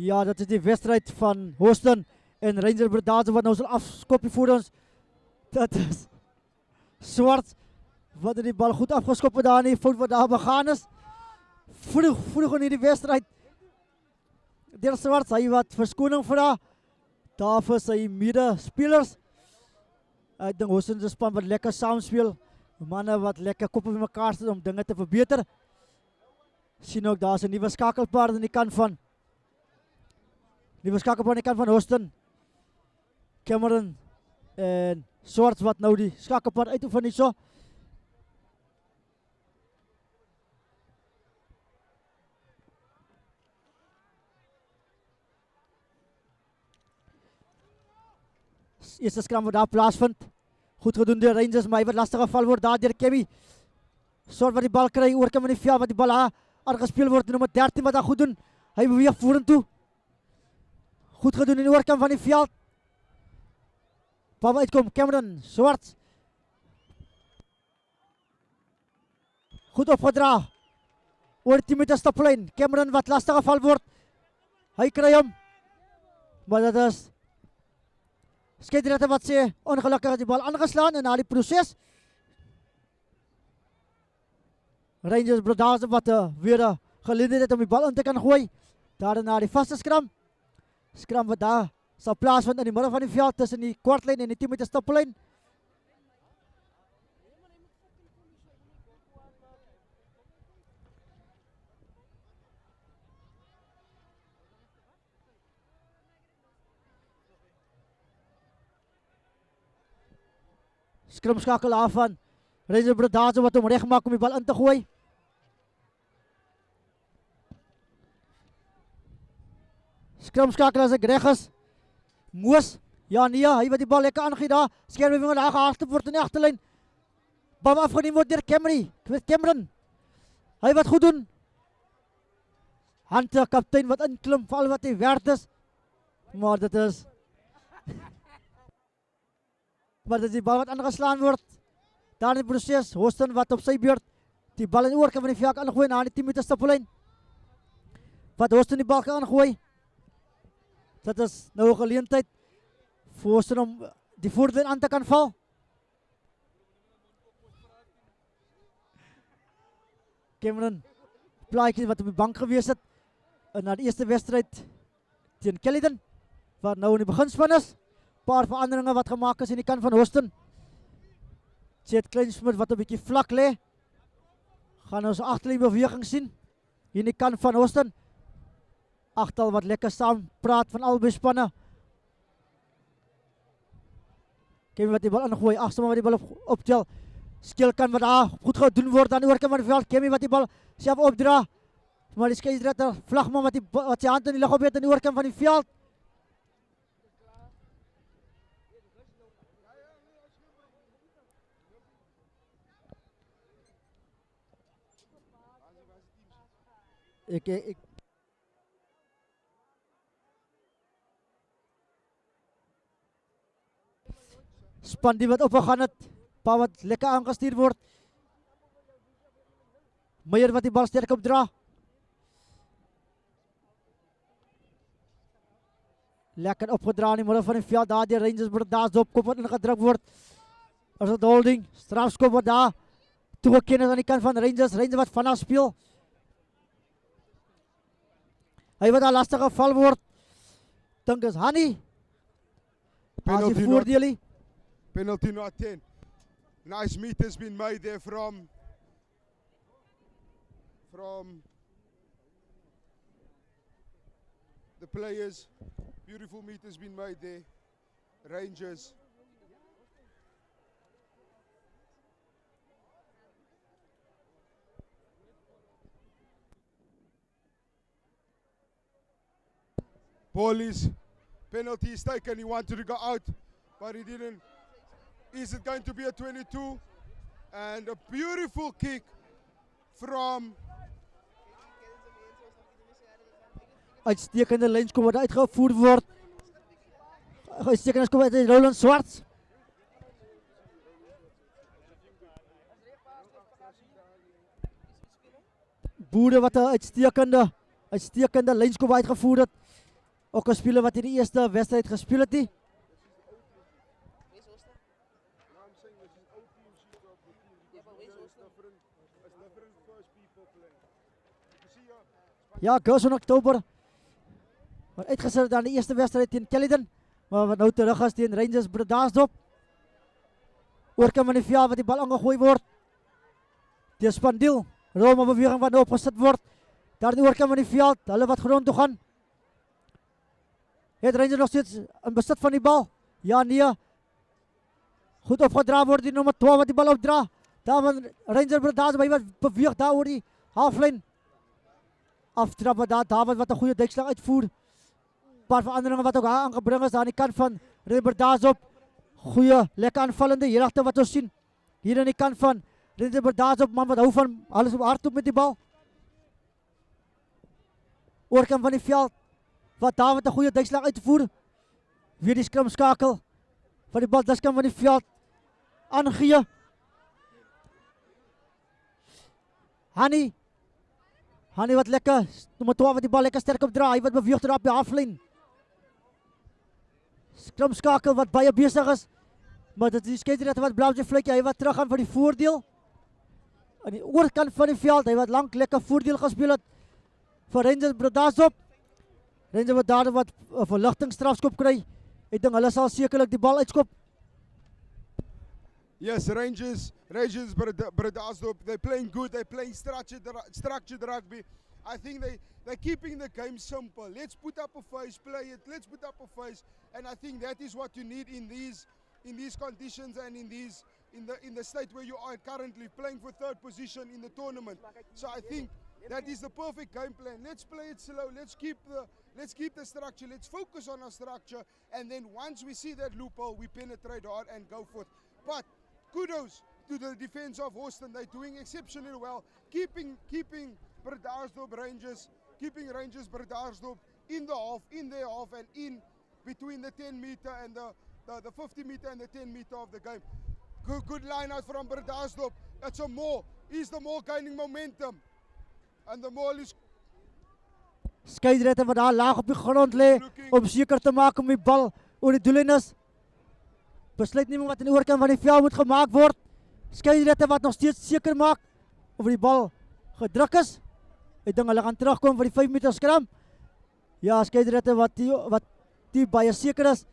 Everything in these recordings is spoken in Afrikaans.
Ja, dat is die wedstrijd van Houston en Rangers Breda wat nou zal afskoppen voor ons. Dat is Swart. Wat er die bal goed afgeskoppen daar in die fout wat daar begaan is. Vroeg in die wedstrijd. Deel Swart, hy wat verskoning vra. Daar vir sy medespelers. Ek dink Houston se span wat lekker saamspeel. Manne wat lekker koppe by mekaar sit om dinge te verbeter. Sien ook daar is 'n nuwe skakelpaard aan die kant van. Nuwe skakelpaard aan die kant van Houston. Cameron en Swart wat nou die skakelpaard uitoefen hier so. Eerste skram wat daar plaasvind. Goed gedoen deur Rangers, maar hy wat lastige val word daar deur Kemi. Swart wat die bal kry oorkom in die veld wat die bal aangespeel word, nommer 13 wat daar goed doen. Hy beweeg vorentoe. Goed gedoen in die oorkant van die veld. Bal uitkom Cameron Swart. Goed opgedra. Oor die 10 meter stoplyn. Cameron wat lastige val word. Hy kry hom. Maar dat is skeieregter wat sê ongelukkig die bal aangeslaan en na die proses. Rangers Breda wat weer geleentheid het om die bal in te kan gooi. Daarna die vaste skram. Skram wat daar sal plaasvind in die middel van die veld tussen die kwartlyn en die 10 meter stoplyn. Skram skakel af van Rangers Breda wat hom reg maak om die bal in te gooi. Skram skakel as ek reg is. Moos, ja nee, hy wat die bal lekker aangee daar. Skermewing daar gehardloop word in die agterlyn. Bal afgeneem word deur Cameron. Hy wat goed doen. Hunter kaptein wat inklim vir al wat hy werd is. Maar dit is maar dit is die bal wat aangeslaan word. Daar in die proses, Houston wat op sy beurt die bal in die oorkant van die veld aangooi na die 10 meter stoplyn. Wat Houston die bal kan aangooi. Dat is nou 'n geleentheid vir Houston om die voorlyn aan te kan val. Cameron plaatjie wat op die bank gewees het na die eerste wedstryd teen Caledon wat nou in die beginspan is. Paar veranderinge wat gemaak is in die kant van Houston. Chet Kleinsmith wat 'n bietjie vlak lê. Gaan ons agterlyn beweging sien hier in die kant van Houston. Agtal wat lekker saam praat van albei spanne. Kemi wat die bal ingooi, agste wat die bal optel. Skeelkan wat daar goed gedoen word aan die oorkant van die veld. Kemi wat die bal self opdra. Maar die skeieregter Vlagman wat sy hand in die lug op het aan die oorkant van die veld. Ek span die wat opgegaan het, pa wat lekker aangestuur word. Meyer wat die bal sterk opdra. Lekker opgedra in die middel van die veld, daar die Rangers Breda dopkop wat ingedruk word. As het holding, strafskop wat daar toegeken is aan die kant van Rangers wat vanaf speel. Hy wat daar lastige val word. Dink is Hanny. Penalty voordeel. Penalty not 10. Nice meet has been made there from the players. Beautiful meet has been made there. Rangers. Paulies, penalty is taken. He wanted to go out, but he didn't. Is it going to be a 22? And a beautiful kick from uitstekende lynskop wat uitgevoer word. Uitstekende skop uit Roland Swart. Boere wat 'n uitstekende lynskop uitgevoer het. Ook 'n speler wat in die eerste wedstryd gespeel het nie. Ja, Gerson Oktober. Wat uitgesit het aan die eerste wedstryd teen Caledon, maar wat nou terug is teen Rangers Bredasdorp. Oorkant van die veld wat die bal aangegooi word. Die Spandiel, Roma beweging wat nou opgesit word. Daar die oorkant van die veld, hulle wat grond toe gaan. Het Rangers nog steeds in besit van die bal? Ja, nee. Goed opgedra word die nommer 12 wat die bal opdra. Daar van Rangers Bredasdorp wat beweeg daar oor die halflyn. Aftrap wat daar David wat 'n goeie duikslag uitvoer. Paar veranderinge wat ook aangebring is aan die kant van Rangers Bredasdorp. Goeie, lekker aanvallende heelagte wat ons sien. Hier aan die kant van Rangers Bredasdorp, man wat hou van alles op hardloop met die bal. Oorkant van die veld wat David 'n goeie duikslag uitvoer. Weer die skrim skakel van die bal diskant van die veld aangee. Hani wat lekker, nommer 12 wat die bal lekker sterk opdra, hy wat beweeg ter op die halflyn. Skrim skakel wat baie besig is, maar dit is die skeieregter wat blou sy vlekkie, hy wat terug gaan vir die voordeel. Aan die oorkant van die veld, hy wat lank lekker voordeel gespeel het vir Rangers Bredasdorp. Rangers wat daar wat 'n verligtingstrafskop kry. Ek dink hulle sal sekerlik die bal uitskop. Yes, Rangers Bredasdorp, they're playing good, they're playing structured rugby. I think they're keeping the game simple. Let's put up a face, play it, let's put up a face. And I think that is what you need in these conditions and in the state where you are currently playing for third position in the tournament. So I think that is the perfect game plan. Let's play it slow, let's keep the structure, let's focus on our structure, and then once we see that loophole, we penetrate hard and go for it. But kudos to the defense of Houston. They're doing exceptionally well, keeping Bredasdorp Rangers, keeping Rangers Bredasdorp in their half and in between the 10 meter and the 50 meter and the 10 meter of the game. Good line out from Bredasdorp. It's a more. Is the more gaining momentum, and the more is. Skeieregter wat daar laag op die grond lê om seker te maak om die bal oor die doellyn is. Besluitneming wat aan die oorkant van die veld moet gemaak word. Skeieregter wat nog steeds seker maak of die bal gedruk is. Ek dink hulle gaan terugkom vir die 5 meter skram. Ja, skeieregter wat die baie seker is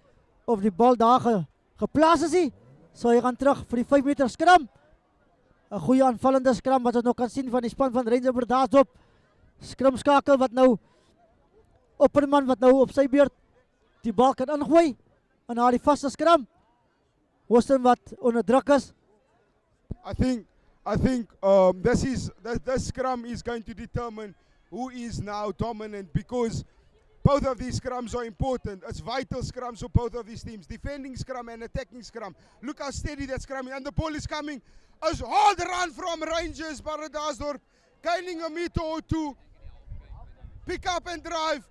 of die bal daar geplaas is nie. So hy gaan terug vir die 5 meter skram. 'n Goeie aanvallende skram wat ons nog kan sien van die span van Rangers Bredasdorp. Skrimskakel wat nou Opperman wat nou op sy beurt die bal kan ingooi en na die vaste skram. Houston wat onder druk is. I think this scrum is going to determine who is now dominant, because both of these scrums are important. It's vital scrums for both of these teams. Defending scrum and attacking scrum. Look how steady that scrum is. And the ball is coming. A hard run from Rangers Bredasdorp, gaining a meter or two. Pick up and drive.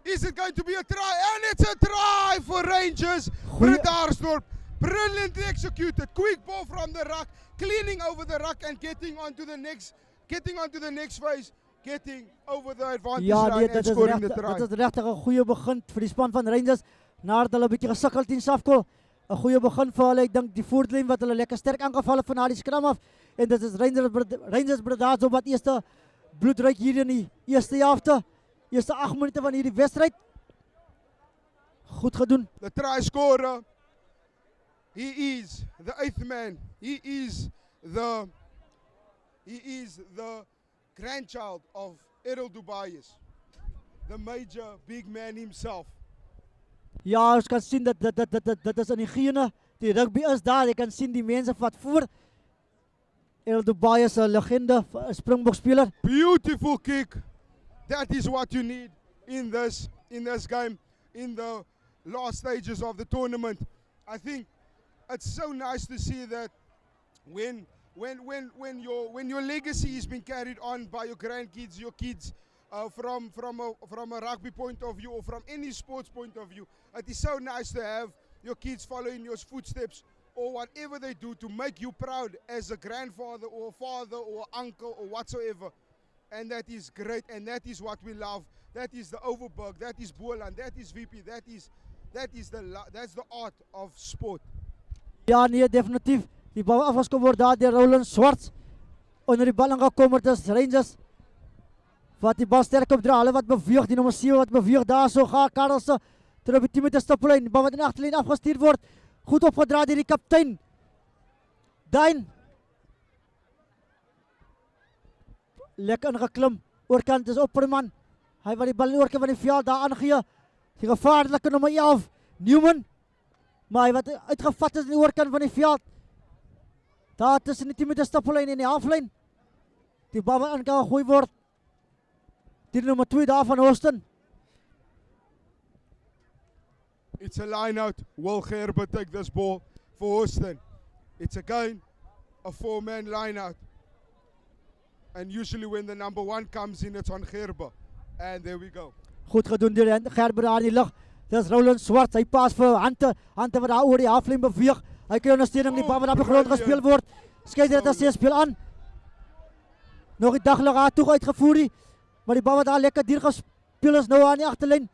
Is it going to be a try? And it's a try for Rangers Bredasdorp. Brilliantly executed. Quick ball from the ruck, cleaning over the ruck and getting onto the next phase, getting over the advantage line and scoring the try. Dit is regtig 'n goeie begin vir die span van Rangers nadat hulle 'n bietjie gesukkel teen Safkol. 'n Goeie begin vir hulle. Ek dink die voortlyn wat hulle lekker sterk aangeval het van na die skram af, en dit is Rangers Bredasdorp wat eerste bloedryk hier in die eerste helfte. Eerste 8 minute van hierdie wedstryd. Goed gedoen. The try scorer, he is the 8th man. He is the grandchild of Errol Dubayes, the major big man himself. Ja, ons kan sien dat dit is in die gene. Die rugby is daar. Jy kan sien die mense wat voor. Errol Dubayes, 'n legende, 'n Springbok speler. Beautiful kick. That is what you need in this game, in the last stages of the tournament. I think it's so nice to see that when your legacy is being carried on by your grandkids, your kids, from a rugby point of view or from any sports point of view, it is so nice to have your kids follow in your footsteps or whatever they do to make you proud as a grandfather or a father or uncle or whatsoever. And that is great, and that is what we love. that is the Overberg, that is Boland, that is VP, that's the art of sport. Ja, nee, definitief. Die bal afgeskop word daar deur Roland Swarts. Onder die bal aangekom het is Rangers. Wat die bal sterk opdra, hulle wat beweeg, die nommer 7 wat beweeg daar so gaan Karelse terug op die 10 meter stoplyn, die bal wat in die agterlyn afgestuur word, goed opgedra deur die kaptein. Duin. Lekker ingeklim, oorkant is Opperman. Hy wat die bal in die oorkant van die veld daar aangee. Die gevaarlike nommer 11, Newman. Maar hy wat uitgevat is in die oorkant van die veld. Daar tussen die 10 meter stoplyn en die halflyn. Die bal wat aan kan gegooi word. Die nummer 2 daar van Houston. It's a line out. Will Gerber take this ball for Houston? It's again a 4-man line out. And usually when the number 1 comes in, it's on Gerber. And there we go. Goed gedoen deur Gerber daar in die lug. Dis Roland Swart. Hy pas vir Hante. Hante wat daar oor die halflyn beweeg. Hy kry ondersteuning, die bal wat op die grond gespeel word. Skeieregter sê speel aan. Nog die daglig daar toe uitgevoer die. Maar die bal wat daar lekker deur gespeel is nou aan die agterlyn.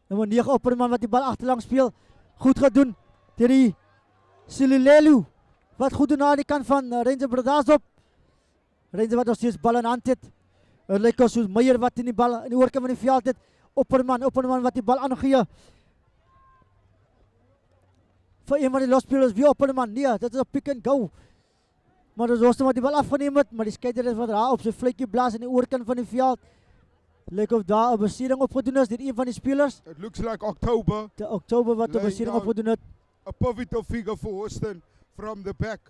Nommer 9 Opperman wat die bal agterlang speel. Goed gedoen deur die Sililelu. Wat goed doen aan die kant van Ranger Bredasdorp. Ranger wat nog steeds bal in hand het. Het lyk soos Meyer wat in die bal in die oorkant van die veld het. Opperman wat die bal aangee. Vir een van die losspelers wie Opperman. Nee, dit is 'n pick and go. Maar dis Houston wat die bal afgeneem het, maar die skeieregter wat daar op sy vletjie blaas in die oorkant van die veld. Lyk of daar 'n besering opgedoen is deur een van die spelers. It looks like October. De Oktober wat 'n besering opgedoen het. A pivotal figure for Houston from the back.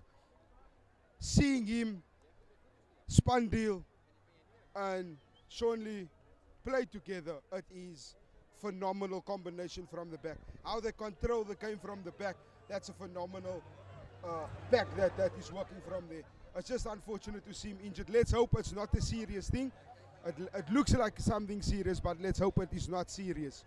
Seeing him, Spandil and Sean Lee play together, it is phenomenal combination from the back. How they control the game from the back, that's a phenomenal back that is working from there. It's just unfortunate to see him injured. Let's hope it's not a serious thing. It looks like something serious, but let's hope it is not serious.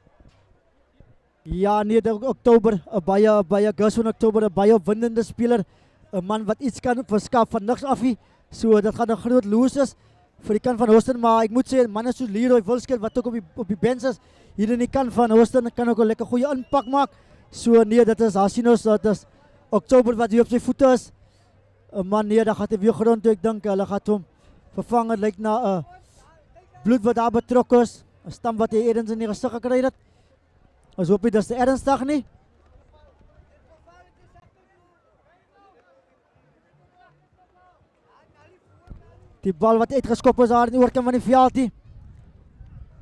Ja, nee, Oktober, 'n baie Gus van Oktober, 'n baie opwindende speler, 'n man wat iets kan verskaf van niks af nie. So dit gaan 'n groot loos is vir die kant van Houston, maar ek moet sê manne soos Leroy Wilskut wat ook op die bench is hier in die kant van Houston kan ook 'n lekker goeie impak maak. So nee, dit is Hasinos, dit is Oktober wat hier op sy voete is. 'n Man nee, dan gaan hy weer grond toe. Ek dink hulle gaan hom vervang. Dit lyk na 'n bloed wat daar betrokke is, 'n stamp wat hy eers in die gesig gekry het. Ons hoop dit is ernstig nie. Die bal wat uitgeskop is daar in die oorkant van die veld.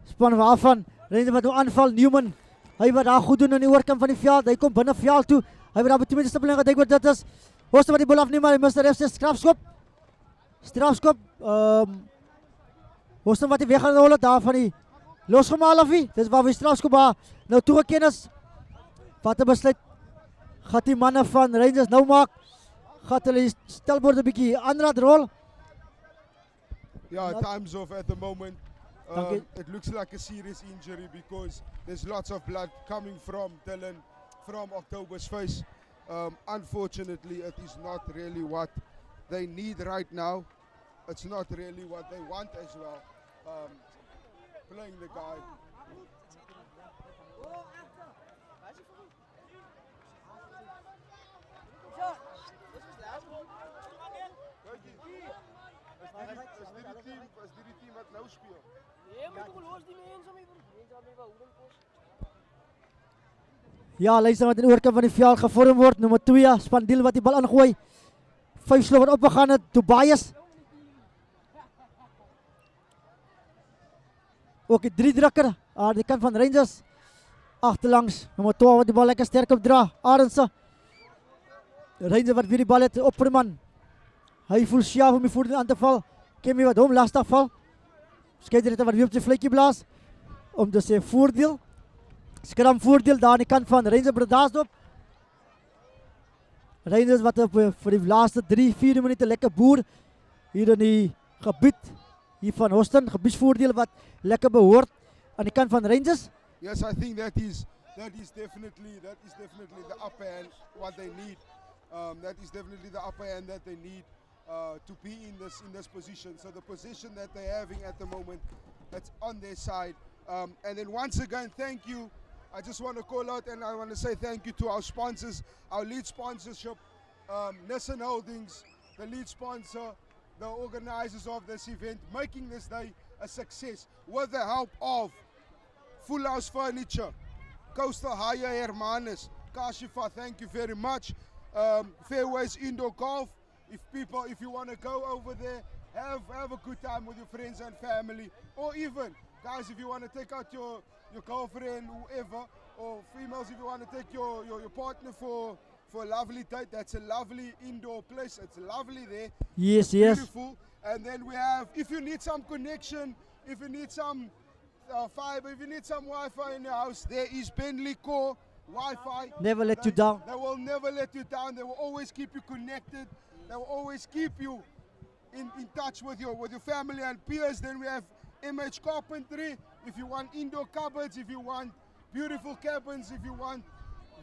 Span waarvan Rangers wat nou aanval, Newman. Hy wat daar goed doen in die oorkant van die veld. Hy kom binne veld toe. Hy wat daar met 2 meter stapel gedink word, dit is Houston wat die bal afneem, maar hy mis die refs strafskop. Strafskop. Houston wat die weg gaan rol daar van die losgemaal af nie. Dis waar die strafskop daar nou toegeken is. Wat 'n besluit gaan die manne van Rangers nou maak. Gaan hulle stelbord 'n bietjie aanraad rol. Yeah, time's off at the moment. It looks like a serious injury because there's lots of blood coming from Dylan, from October's face. Unfortunately, it is not really what they need right now. It's not really what they want as well. Playing the guy. Is dit die team wat nou speel? Nee, maar toch los die mensen mee. Mensen wat mee wou doen kos. Ja, luister wat in die oorkant van die veld gevorm word. Nommer 2, Spandil wat die bal aangooi. 5 slag wat opgegaan het, Tobias. Ook die 3 drukker aan die kant van Rangers. Agterlangs, nommer 12 wat die bal lekker sterk opdra, Arendse. Rangers wat weer die bal het, Opperman. Hy voel sjaaf om die voordeel aan te val. Kemie wat hom lastig val. Skeieregter wat weer op sy vletjie blaas. Om te sê voordeel. Skram voordeel daar aan die kant van Rangers Bredasdorp. Rangers wat vir die laaste 3-4 minute lekker boer. Hier in die gebied. Hier van Houston. Gebiedsvoordeel wat lekker behoort aan die kant van Rangers. Yes, I think that is definitely the upper hand what they need. That is definitely the upper hand that they need. to be in this position. So the position that they're having at the moment, that's on their side. And then once again, thank you. I just want to call out and I want to say thank you to our sponsors, our lead sponsorship, Nissan Holdings, the lead sponsor, the organizers of this event, making this day a success with the help of Full House Furniture, Coastal Haya Hermanes, Kashifa, thank you very much. Fairways Indoor Golf. If you want to go over there, have a good time with your friends and family, or even guys, if you want to take out your girlfriend, whoever, or females, if you want to take your partner for a lovely date, that's a lovely indoor place. It's lovely there. Yes, yes. Beautiful. And then we have, if you need some connection, if you need some fiber, if you need some Wi-Fi in your house, there is Bentley Core Wi-Fi. Never let you down. They will never let you down. They will always keep you connected. They will always keep you in touch with your family and peers. Then we have MH Carpentry. If you want indoor cupboards, if you want beautiful cabins, if you want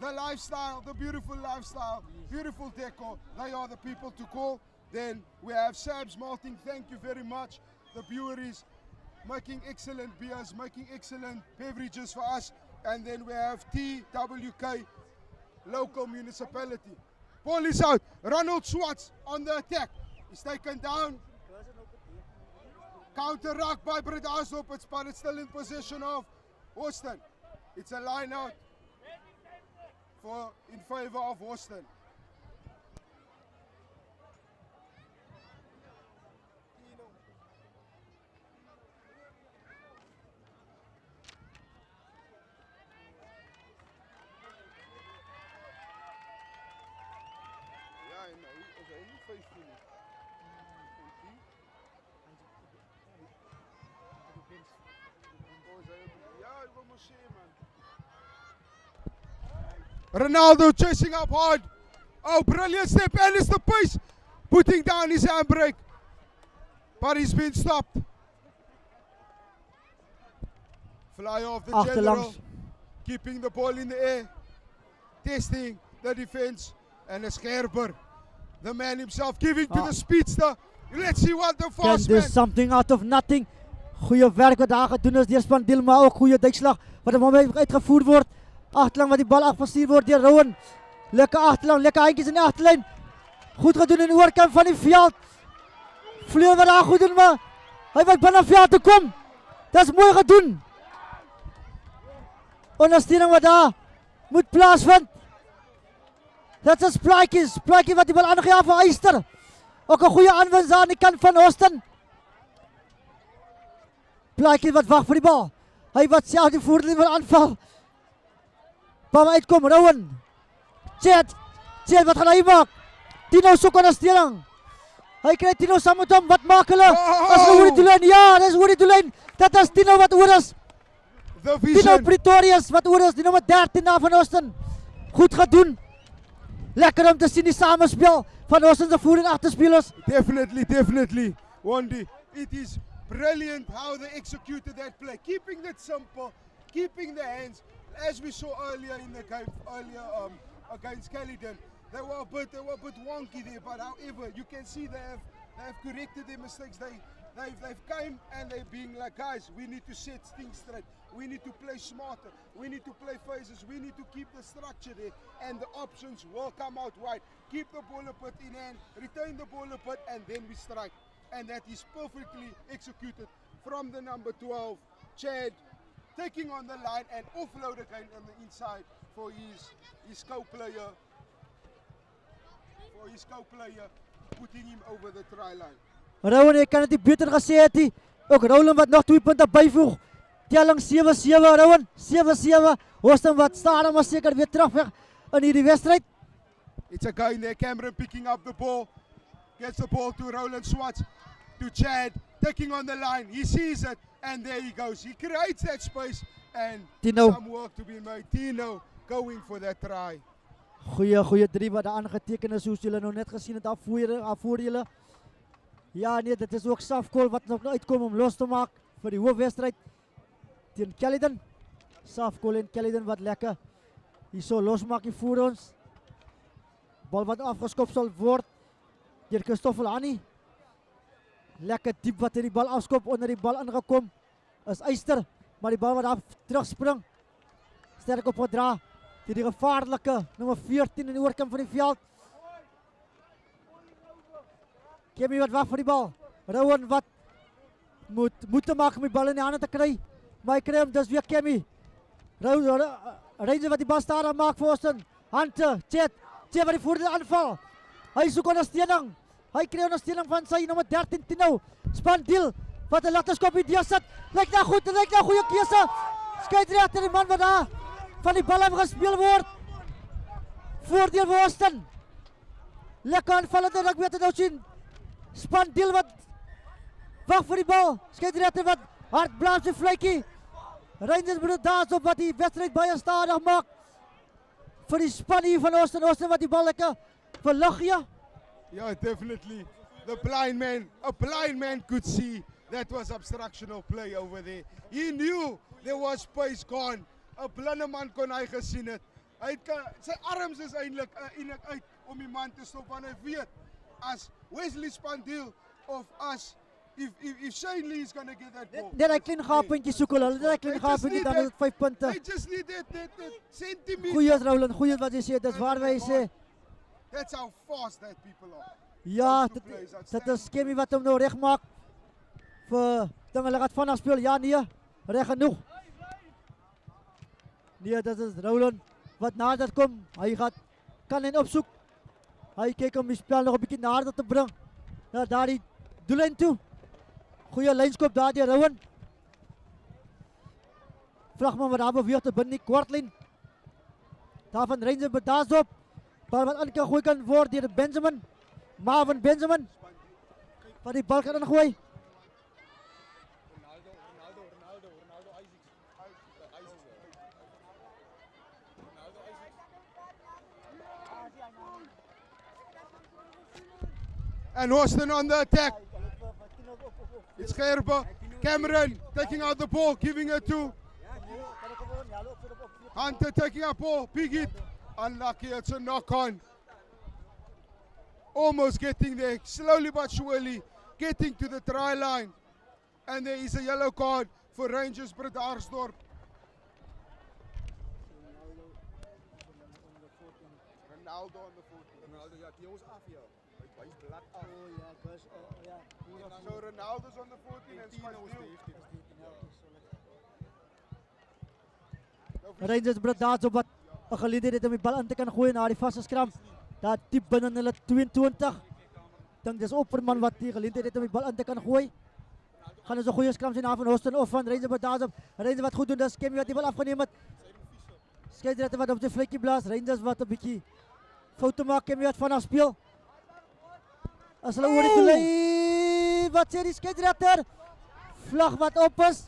the lifestyle, the beautiful lifestyle, beautiful decor, they are the people to call. Then we have Sam's Malting. Thank you very much. The breweries making excellent beers, making excellent beverages for us. And then we have TWK, local municipality. Ball is out. Ronald Swartz on the attack. He's taken down. Counter-ruck by Brett Aslop, but it's still in possession of Austin. It's a line out in favor of Austin. Ronaldo chasing up hard. Oh, brilliant step, and it's the pace. Putting down his handbrake. But he's been stopped. Fly off the general. Keeping the ball in the air. Testing the defense. And a Scherber, the man himself, giving to the speedster. Let's see what the Can fast do man. something out of nothing. Goeie werk wat daar gedoen is deur span Dilma, ook goeie duikslag wat op moment uitgevoer word. Agterlang wat die bal afgestuur word deur Rowan. Lekker agterlang, lekker handjies in die agterlyn. Goed gedoen in die oorkant van die veld. Vleur wat daar goed doen, maar hy wat binne veld te kom. Dis mooi gedoen. Ondersteuning wat daar moet plaasvind. Dit is Plaatjie wat die bal aangegee van Eyster. Ook 'n goeie aanwinst aan die kant van Austin. Plaatjie wat wag vir die bal. Hy wat self die voordeel wil aanval. Bal uitkom, Rowan. Chet wat gaan hy maak? Tino soek ondersteuning. Hy kry Tino saam met hom. Wat maak hulle? As hulle oor die doellyn. Ja, dis oor die doellyn. Dit is Tino wat oor is. The Tino vision. Pretorius wat oor is, die nommer 13 daar van Austin. Goed gedoen. Lekker om te sien die samespel van Austin se voor- en agterspelers. Definitely. Wandi, it is brilliant how they executed that play. Keeping it simple, keeping the hands. As we saw earlier in the game, against Caledon, they were a bit wonky there. But however, you can see they have corrected their mistakes. They've come and they're being like, guys, we need to set things straight. We need to play smarter. We need to play phases. We need to keep the structure there, and the options will come out wide. Keep the ball a bit in hand, retain the ball a bit, and then we strike. And that is perfectly executed from the number 12, Chad, taking on the line and offload again on the inside for his co-player. Putting him over the try line. Rowan, ek kan dit nie beter gesê het nie. Ook Roland wat nog 2 punte byvoeg. Telling 7-7, Rowan. 7-7. Austin wat stadig maar seker weer terugweg in hierdie wedstryd. It's a guy in there, Cameron picking up the ball. Gets the ball to Roland Swartz, to Chad, taking on the line. He sees it, and there he goes. He creates that space, and Tino. some work to be made. Tino going for that try. Goeie 3 wat daar aangeteken is, soos julle nou net gesien het daar voor julle. Ja nee, dit is ook Safkol wat nog uitkom om los te maak vir die hoofwedstryd teen Caledon. Safkol en Caledon wat lekker hierso losmaak hier voor ons. Bal wat afgeskop sal word. deur Christoffel Hani. Lekker diep wat hy die bal afskop, onder die bal ingekom is Eyster, maar die bal wat daar terugspring. Sterk opgedra deur die gevaarlike nommer 14 in die oorkant van die veld. Kemi wat wag vir die bal. Rowan wat moet maak om die bal in die hande te kry. Maar hy kry hom, dis weer Kemi. Rangers wat die bal stadig maak vir Austin. Hunter, Chet wat die voordeel aanval. Hy soek ondersteuning. Hy kry ondersteuning van sy nommer 13 Tino. Spandil wat 'n latterskop idee sit. Lyk nou goed, lyk nou goeie keuse. Skeieregter die man wat daar van die bal afgespeel word. Voordeel vir Austin. Lekker aanvallende, ek weet dit nou sien. Spandil wat wag vir die bal. Skeieregter wat hard blaas sy vletjie. Rangers moet daarop wat die wedstryd baie stadig maak. Vir die span hier van Austin wat die bal lekker verlig ja. Yeah, definitely. A blind man could see that was obstructional play over there. He knew there was space gone. 'n Blinde man kon hy gesien het. Sy arms is eintlik uit om die man te stop, want hy weet as Wesley Spandil of as if Shane Lee is going to get that ball. Net hy klein gaappuntjie soek hulle. Net hy klein gaappuntjie dan is dit 5 punte. They just need that centimeter. Goeie Roland, goeie wat jy sê, dis waar hy sê. That's how fast that people are. Ja, dit is Kemi wat hom nou reg maak vir dan hulle gaan vanaf speel. Ja nee, reg genoeg. Nee, dit is Roland wat nader kom. Hy kan en opsoek. Hy kyk om die spel nog 'n bietjie nader te bring. Na daardie doellyn toe. Goeie lynskop daar deur Rowan. Vlagman wat daar beweeg te binne die kwartlyn. Daar van Rangers bedaas op. Bal wat aangegooi kan word deur Benjamin. Marvin Benjamin. Wat die bal kan ingooi. And Austin on the attack. It's Gerber. Cameron taking out the ball, giving it to Hunter, taking up ball. Big hit. Unlucky, it's a knock on. Almost getting there, slowly but surely, getting to the try line. And there is a yellow card for Rangers Bredasdorp. Ronaldo on the 14. Ronaldo, ja, die was af, ja. Hij is blad af. So Ronaldo's on the 14 and Spandil. Rangers Bredasdorp op wat 'n geleentheid het om die bal in te kan gooi na die vaste skram. Daar diep binne hulle 22. Dink dis Opperman wat die geleentheid het om die bal in te kan gooi. Gaan ons 'n goeie skram sien na van Austin of van Rangers Bredasdorp. Rangers wat goed doen, dis Kemi wat die bal afgeneem het. Skeieregter wat op die vletjie blaas. Rangers wat 'n bietjie foute maak. Kemi wat vanaf speel. As hulle oor die doellyn. Wat sê die skeieregter? Vlag wat op is.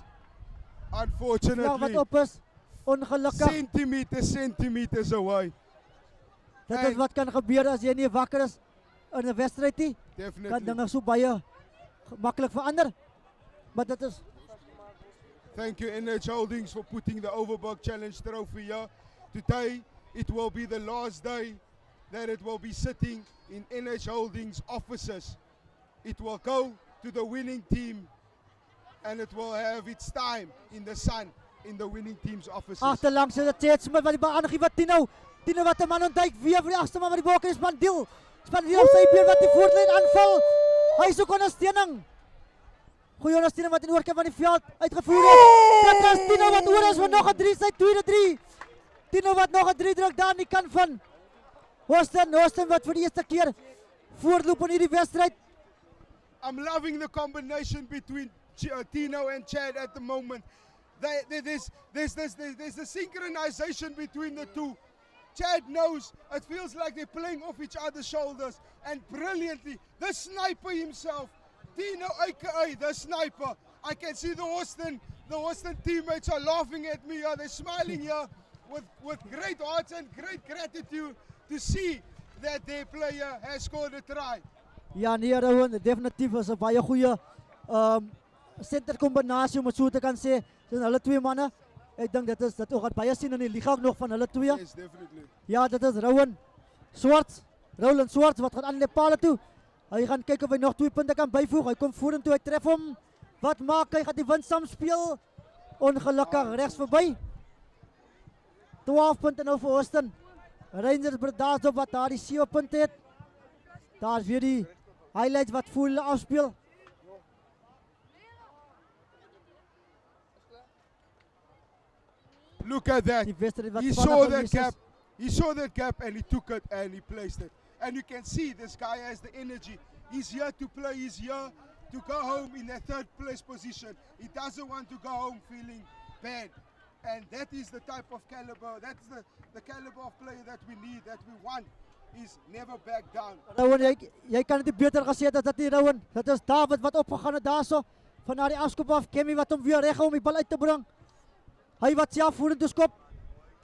Vlag wat Unfortunately, op is. Ongelukkig. centimeters away. Dit is wat kan gebeur as jy nie wakker is in 'n wedstryd nie. Kan Definitely. dinge so baie maklik verander. Maar dit is Thank you, NH Holdings, for putting the Overberg Challenge trophy here. Today, it will be the last day that it will be sitting in NH Holdings offices. It will go to the winning team, and it will have its time in the sun in the winning team's offices. agterlangs is dit Chet Smith wat die bal aangegee wat Tino wat 'n man ontduik weer vir die agste man wat die bal kry. Spandil op sy been wat die voorlyn aanval. Hy soek ondersteuning. Goeie ondersteuning wat in die oorkant van die veld uitgevoer het. Dit is Tino wat oor is vir nog 'n 3, sy tweede 3. Tino wat nog 'n 3 druk daar aan die kant van Austin wat vir die eerste keer voorloop in hierdie wedstryd. I'm loving the combination between Tino and Chad at the moment. There's a synchronization between the two. Chad knows, it feels like they're playing off each other's shoulders, and brilliantly, the sniper himself, Tino aka the sniper. I can see the Austin teammates are laughing at me. They're smiling here with great hearts and great gratitude to see that their player has scored a try. Ja nee, Rowan, definitief is 'n baie goeie center kombinasie om dit so te kan sê. Dis hulle twee manne. Ek dink dit gaan baie sien in die liga ook nog van hulle twee. Yes, definitely. Ja, dit is Rowan Swarts. Roland Swarts wat gaan aan die paal toe. Hy gaan kyk of hy nog 2 punte kan byvoeg. Hy kom vorentoe, hy tref hom. Wat maak hy? Gaan die wind saam speel? Ongelukkig regs verby. 12 punte nou vir Houston. Rangers Bredasdorp wat daar die 7 punte het. Daar is weer die highlights wat voor hulle afspeel. Look at that. Die wedstryd wat He vinnig saw that gewees is. gap. He saw that gap and he took it and he placed it. And you can see this guy has the energy. He's here to play. He's here to go home in a third place position. He doesn't want to go home feeling bad. And that is the type of caliber. That's the caliber of player that we need, that we want. Is never back down. Rowan, jy kan dit beter gesê het as dit nie, Rowan. Dit is David wat opgegaan het daarso. Van na die afskop af, Kemi wat hom weer reg om die bal uit te bring. Hy wat self vorentoe skop.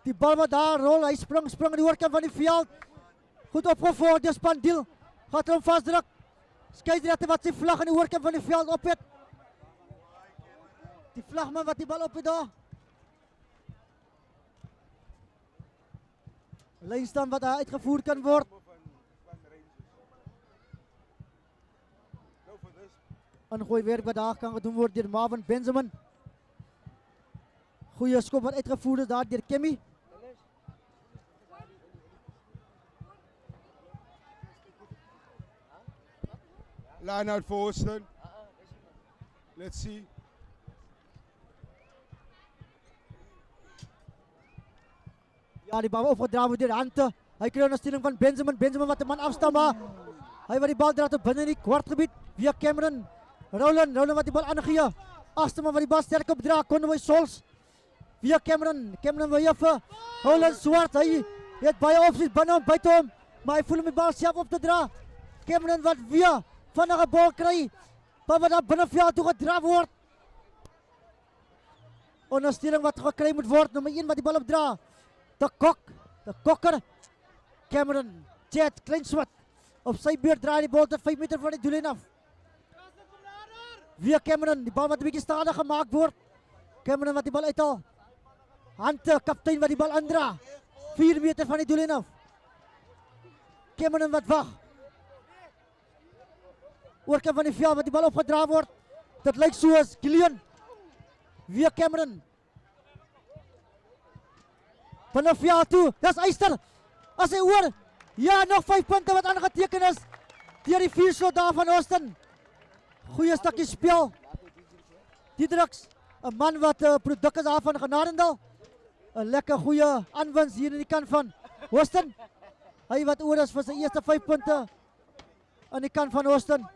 Die bal wat daar rol, hy spring aan die oorkant van die veld. Goed opgevolg, die Spandil. Gaat hom vasdruk. Skeieregter wat sy vlag aan die oorkant van die veld op het. Die vlagman wat die bal op het daar. Lynstand wat daar uitgevoer kan word. Ingooi werk wat daar kan gedoen word deur Marvin Benjamin. Goeie skop wat uitgevoer is daar deur Kemi. Line out for Houston. Let's see. Ja, die bal opgedra word deur Hante. Hy kry 'n ondersteuning van Benjamin. Benjamin wat 'n man afstaan, maar hy wat die bal dra tot binne in die kwartgebied via Cameron. Roland wat die bal aangee. Agste man wat die bal sterk opdra, Conway Sols. Via Cameron weer vir Roland Swart. Hy het baie opsies binne hom, buite hom, maar hy voel om die bal self op te dra. Cameron wat weer vinnige bal kry, bal wat daar binneveld toe gedra word. Ondersteuning wat gekry moet word, nommer 1 wat die bal opdra. De Kokker, Cameron, Chet, Kleinswart. Op sy beurt draai die bal tot 5 meter van die doellyn af. Via Cameron, die bal wat 'n bietjie stadig gemaak word. Cameron wat die bal uithaal. Hante, kaptein wat die bal aandra. 4 meter van die doellyn af. Cameron wat wag. Oorkant van die veld wat die bal opgedra word. Dit lyk soos Gillian. Via Cameron. Van die veld toe, dis Eyster. As hy oor, ja, nog 5 punte wat aangeteken is. Deur die 4 slot daar van Houston. Goeie stukkie spel. Diedriks, 'n man wat 'n produk is daar van Genadendal. 'n Lekker goeie aanwins hier in die kant van Houston. Hy wat oor is vir sy eerste 5 punte aan die kant van Houston.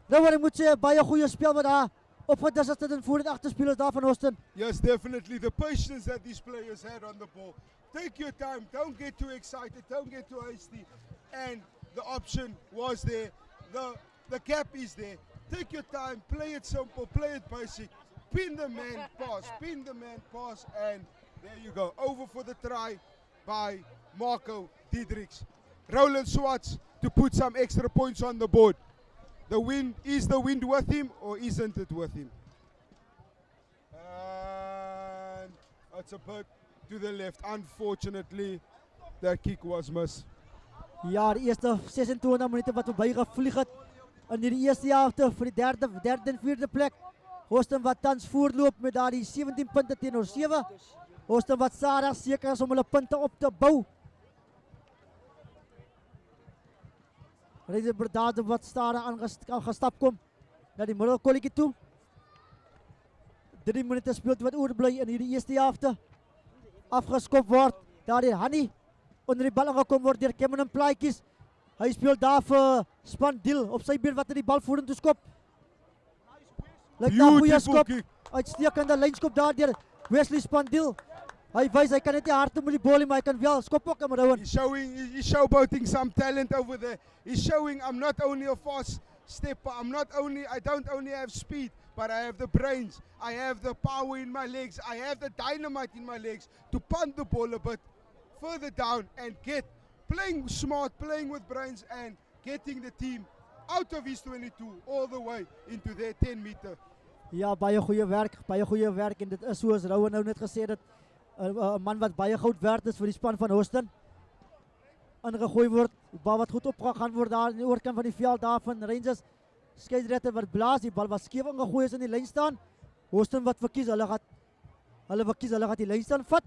Nou wat ek moet sê, baie goeie spel wat daar opgedis is dit in voor en agterspelers daar van Houston. Yes, definitely. The patience that these players had on the ball. Take your time. Don't get too excited. Don't get too hasty. And the option was there. The gap is there. Take your time. Play it simple. Play it basic. Pin the man pass. Pin the man pass. And there you go. Over for the try by Marco Diedriks. Roland Swartz to put some extra points on the board. Is the wind with him or isn't it with him? And it's a bit to the left. Unfortunately, that kick was missed. Ja, die eerste 26 minute wat verby gevlieg het in die eerste helfte vir die derde en vierde plek. Houston wat tans voorloop met daardie 17 punte teenoor 7. Houston wat stadig seker is om hulle punte op te bou. Rangers Bredasdorp wat stadig aangestap kom na die middelkolletjie toe. 3 minute speel wat oorbly in hierdie eerste helfte. Afgeskop word daar deur Hanni. Onder die bal aangekom word deur Cameron Plaatjies. Hy speel daar vir Spandil op sy beurt wat in die bal vorentoe skop. Lyk na 'n goeie Beautiful skop. kick. Uitstekende lynskop daar deur Wesley Spandil. Hy wys hy kan net nie hard toe met die bal nie, maar hy kan wel skop ook aan Rowan. He's showboating some talent over there. He's showing I'm not only a fast stepper, I don't only have speed, but I have the brains. I have the power in my legs. I have the dynamite in my legs to punt the ball a bit further down and playing smart, playing with brains and getting the team out of his 22 all the way into their 10 meter. Ja, baie goeie werk en dit is soos Rowan nou net gesê het, 'n man wat baie goud werd is vir die span van Houston. ingegooi word. Die bal wat goed opgegaan word daar in die oorkant van die veld daar van Rangers. Skeieregter wat blaas, die bal wat skeef ingegooi is in die lyn staan. Houston wat verkies, hulle gaat die lyn staan vat.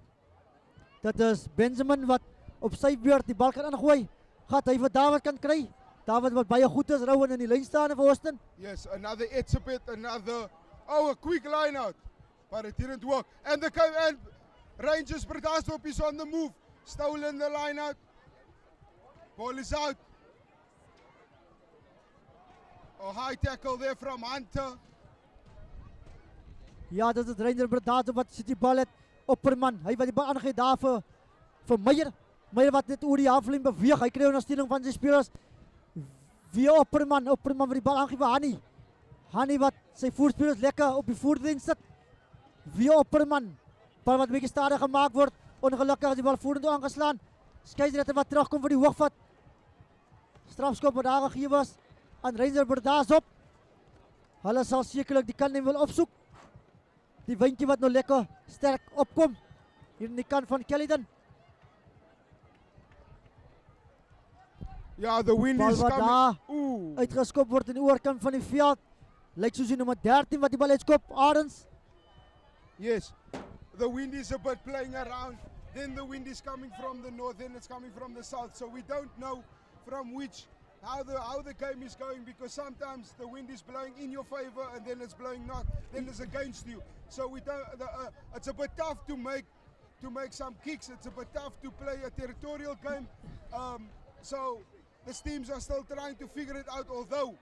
Dat is Benjamin wat op sy beurt die bal kan ingooi. Gaat hy vir David kan kry. David wat baie goed is, Rowan in die lyn staan vir Houston. Yes, another Etzebeth, another, a quick line out. But it didn't work. And Rangers Bredasdorp is on the move. Stolen the line out. Ball is out. A high tackle there from Hunter. Ja, dit is Ranger Bredasdorp wat sit die bal het. Opperman, hy wat die bal aangegee daar vir Meyer. Meyer wat net oor die halflyn beweeg. Hy kry ondersteuning van sy spelers. Via Opperman wat die bal aangegee vir Hanni. Hanni wat sy voorspelers lekker op die voordien sit. Via Opperman. Bal wat 'n bietjie stadig gemaak word. Ongelukkig is die bal vorentoe aangeslaan. Skeieregter wat terugkom vir die hoogvat. Strafskop wat daar gegee was aan Ranger Bredasdorp. Hulle sal sekerlik die kant wil opsoek. Die windjie wat nou lekker sterk opkom. Hier in die kant van Caledon. Yeah, the wind Bal is wat coming. daar Ooh. uitgeskop word in die oorkant van die veld. Lyk soos die nommer 13 wat die bal uitskop, Arends. Yes, the wind is a bit playing around. Then the wind is coming from the north, then it's coming from the south. So we don't know from how the game is going, because sometimes the wind is blowing in your favor and then it's blowing not, then it's against you. So we don't. It's a bit tough to make some kicks. It's a bit tough to play a territorial game. So the teams are still trying to figure it out. Although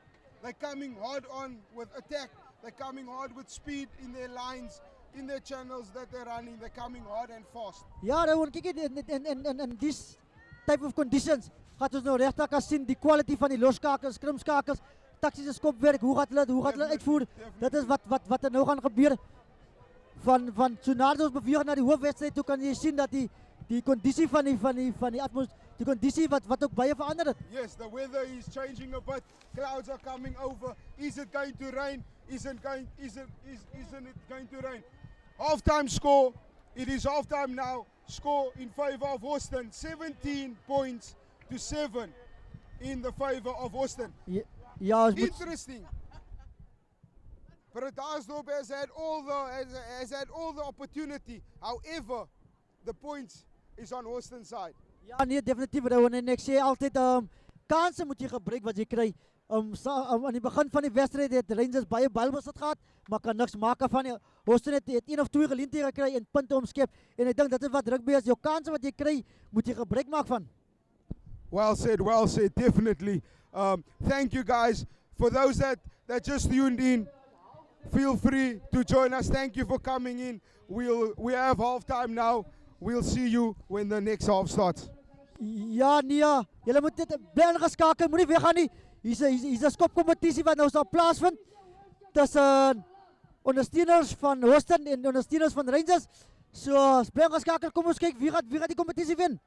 they're coming hard on with attack, they're coming hard with speed in their lines, in their channels that they're running. They're coming hard and fast. Ja, Rowan, kyk in this type of conditions gaat ons nou regtig kan sien die kwaliteit van die loskakels, skrimskakels, taktiese skopwerk, hoe gaat hulle uitvoer. Dit is wat er nou gaan gebeur. Van Tsunardo ons beweeg na die hoofwedstryd toe kan jy sien dat die kondisie van die atmosfeer, die kondisie wat ook baie verander het. Yes, the weather is changing a bit. Clouds are coming over. Is it going to rain? Isn't it going to rain? Halftime score. It is halftime now. Score in favor of Austin. 17 points to 7 in the favor of Austin. Ja, ons moet Interesting. Bredasdorp has had all the opportunity. However, the points is on Austin's side. ja nee, definitief Rowan, en ek sê altyd kanse moet jy gebruik wat jy kry. Aan die begin van die wedstryd het Rangers baie balbesit gehad, maar kan niks maak van nie. Houston het 1 of 2 geleenthede gekry en punte omskep, en ek dink dit is wat rugby is. Jou kanse wat jy kry, moet jy gebruik maak van. Well said, definitely. Thank you guys. For those that just tuned in, feel free to join us. Thank you for coming in. We have halftime now. We'll see you when the next half starts. Ja nee, julle moet dit bly ingeskakel, moenie weggaan nie. Hier's 'n skopkompetisie wat nou sal plaasvind tussen ondersteuners van Houston en ondersteuners van Rangers. So, bly ingeskakel, kom ons kyk wie gaan die kompetisie wen.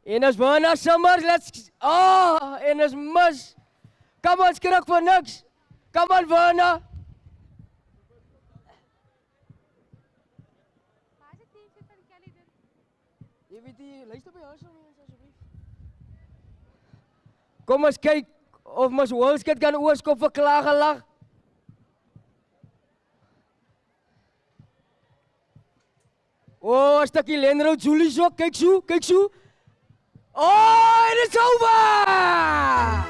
En as Werner Summers, en as mis. Kom ons skrik vir niks. Kom aan Werner. Jy weet jy, luister by haar asseblief. Kom ons kyk of Ms. Wolskit kan oorskop vir klagelag. Oh, 'n stukkie Lenroad Julius ook. Kyk so. Oh, and it's over!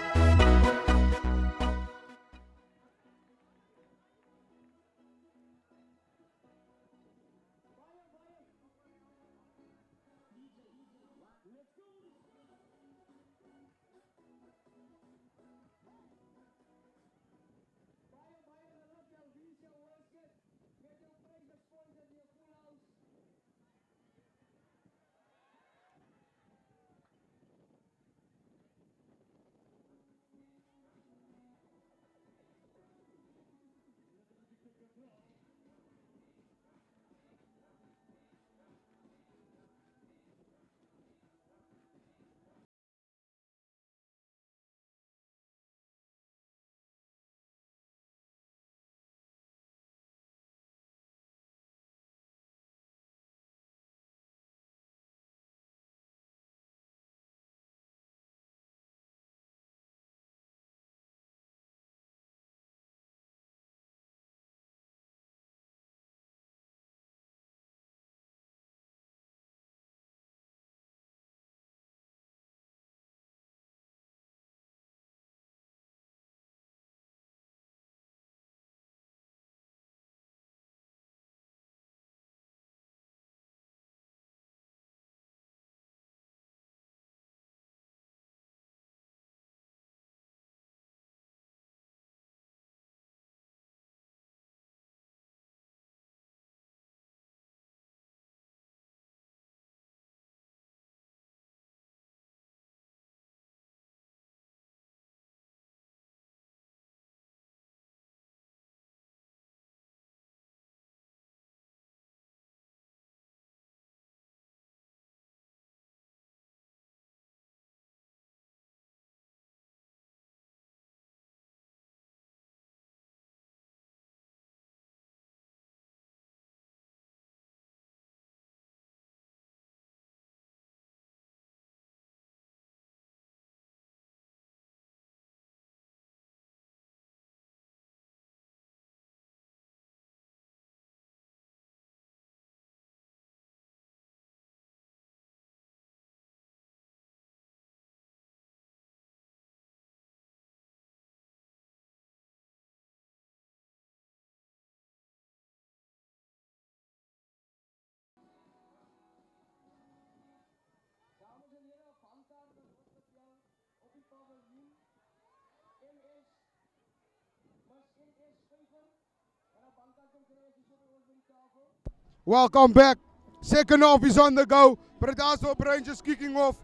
Welcome back. Second half is on the go. Predazo Rangers kicking off.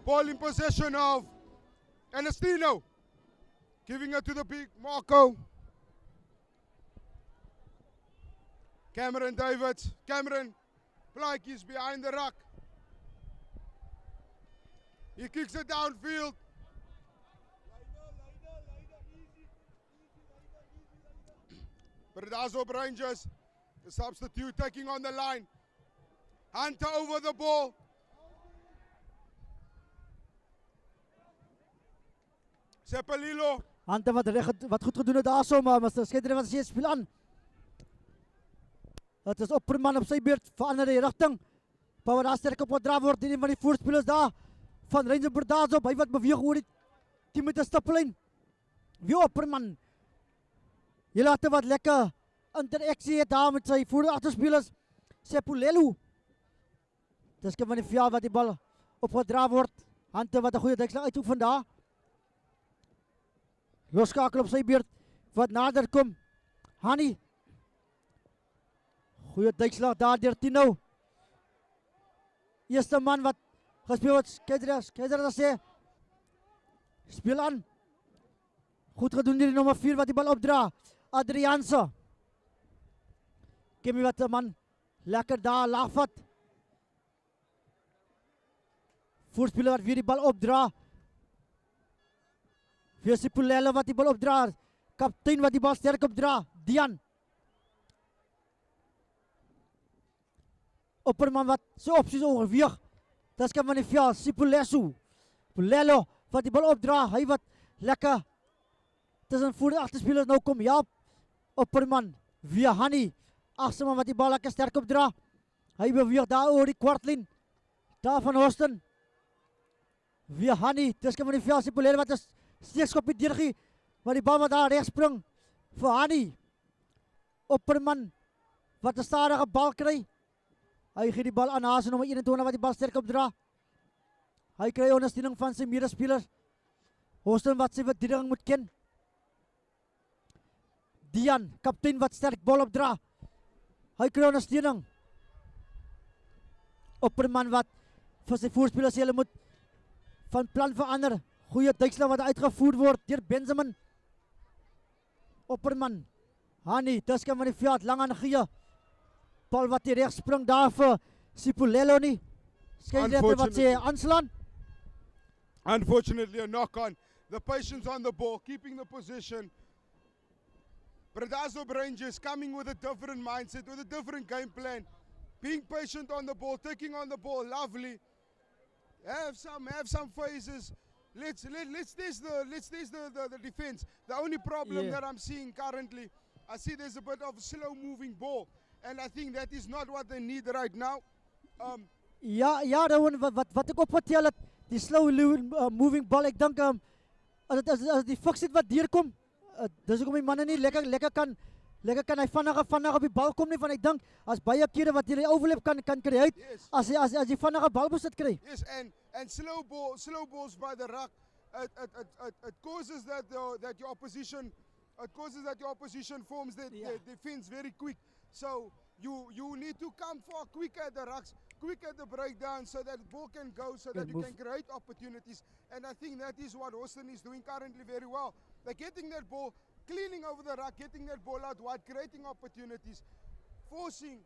Ball in possession of Anastino. Giving it to the big Marco. Cameron Davids. Cameron Plaatjes behind the ruck. He kicks it downfield. Predazo Rangers. The substitute taking on the line. Hunter over the ball. Sepalilo. Ante wat goed gedoen het daar zo, maar Mr. Scheider wat steeds speel aan. Het is Opperman op zijn beurt, verander die richting. Power daar sterk op wat draaf wordt, een van die voorspelers daar. Van Rangers Predazo, bij wat beweeg oor die 10 meter stappelijn. Wie Opperman. Je laat wat lekker interactie het daar met zijn voor- achterspelers. Sepulelu. Dus kan van die via wat die bal opgedraaid wordt. Hante wat een goede dekslag uitoefen daar. Loskakel op zijn beurt. Wat nader komt. Hani. Goeie duikslag daar door Tino. Eerste man wat gespeeld wordt. Keizer dat sê. Speel aan. Goed gedoen die nummer 4 wat die bal opdra. Adriaanse. Kimmy wat de man lekker daar laag vat. Voorspeler wat weer die bal opdra. Weer Sipulele wat die bal opdra. Kaptein wat die bal sterk opdra. Dian. Opperman wat zijn opties overweeg. Dat is kan van die veld. Sipulesu. Pulelo wat die bal opdra. Hij wat lekker tussen voor de achterspelers nou kom. Ja. Opperman. Via Hani. Achterman wat die bal lekker sterk opdra. Hy beweeg daar oor die kwartlyn. Daar van Houston. Weer Hani, tussen van die veld, Sipolele wat 'n steekskop die deurgie, maar die bal wat daar regs spring vir Hani. Opperman wat 'n stadige bal kry. Hy gee die bal aan Haase nommer 21 wat die bal sterk opdra. Hy kry ondersteuning van sy medespelers. Houston wat sy verdediging moet ken. Dian, kaptein wat sterk bal opdra. Hy kry ondersteuning. Opperman wat vir sy voorspelers sê hulle moet van plan verander. Goeie duiksel wat uitgevoer word deur Benjamin. Opperman. Hani, tussen van die veld, lang aan gee. Bal wat die rechts spring daar vir Sipolelo nie. Skeidsregter wat sê aanslaan. Unfortunately, a knock on. The patience on the ball, keeping the position. Bredasdorp Rangers coming with a different mindset, with a different game plan. Being patient on the ball, taking on the ball, lovely. Have some phases. Let's test the defense. The only problem that I'm seeing currently, I see there's a bit of slow moving ball, and I think that is not what they need right now. Ja, Rowan, wat ek opgetel het, die slow moving ball, ek dink as die fiks het wat deurkom, dis hoekom die manne nie lekker kan hy vinnig op die bal kom nie, want ek dink as baie kere wat jy overlap kan kry uit, as jy vinnige bal besit kry. Yes, and slow balls by the ruck, it causes that your opposition forms their defense very quick. So you need to come for quick at the rucks, quick at the breakdown, so that ball can go, so that you can create opportunities. And I think that is what Houston is doing currently very well. They're getting that ball, cleaning over the ruck, getting that ball out wide, creating opportunities, forcing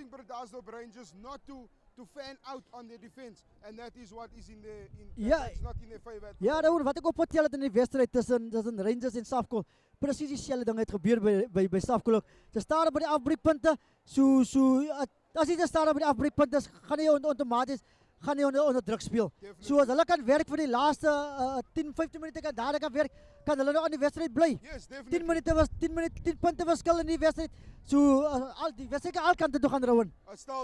Bredasdorp Rangers not to fan out on their defense, and that is what is that's not in their favor. Ja, Rowan, wat ek opgetel het in die wedstryd tussen Rangers en Safkol, presies dieselfde ding het gebeur by Safkol ook. Te staar by die afbreekpunte, as jy te staar by die afbreekpunte, gaan jy outomaties onder druk speel. So as hulle kan werk vir die laaste 10-15 minute kan daar kan werk, kan hulle nou aan die wedstryd bly. Yes, 10 punte verskil in die wedstryd. So die wedstryd kan al kante toe gaan, Rowan.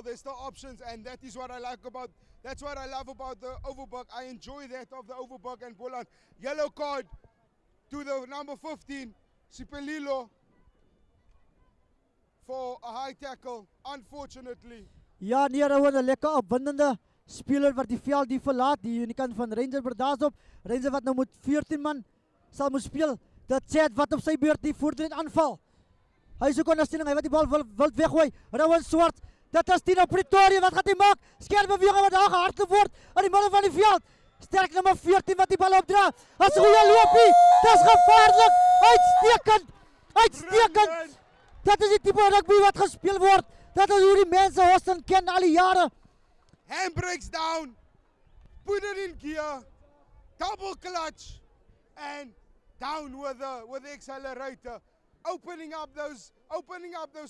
There's still options, and that is what I like about. That's what I love about the overbuck. I enjoy that of the overbuck and Boland. Yellow card to the number 15, Sipolelo, for a high tackle, unfortunately. Ja, nee, Rowan, 'n lekker opwindende speler wat die veld die verlaat, die unikant van Rangers Bredasdorp. Rangers wat nou moet 14 man sal moet speel. Dat Chet wat op sy beurt die voortdurend aanval. Hy soek ondersteuning, hy wat die bal wil weggooi. Rowan Swart, dit is Tino Pretoria, wat gaat hy maak? Skerp beweging wat daar gehardloop word aan die middel van die veld. Sterk nummer 14 wat die bal opdra. As 'n goeie loopie, dis gevaarlik. Uitstekend. Dat is die tipe rugby wat gespeel word. Dat is hoe die mense Houston ken al die jare. Handbrakes down, put it in gear, double clutch, and down with the accelerator, opening up those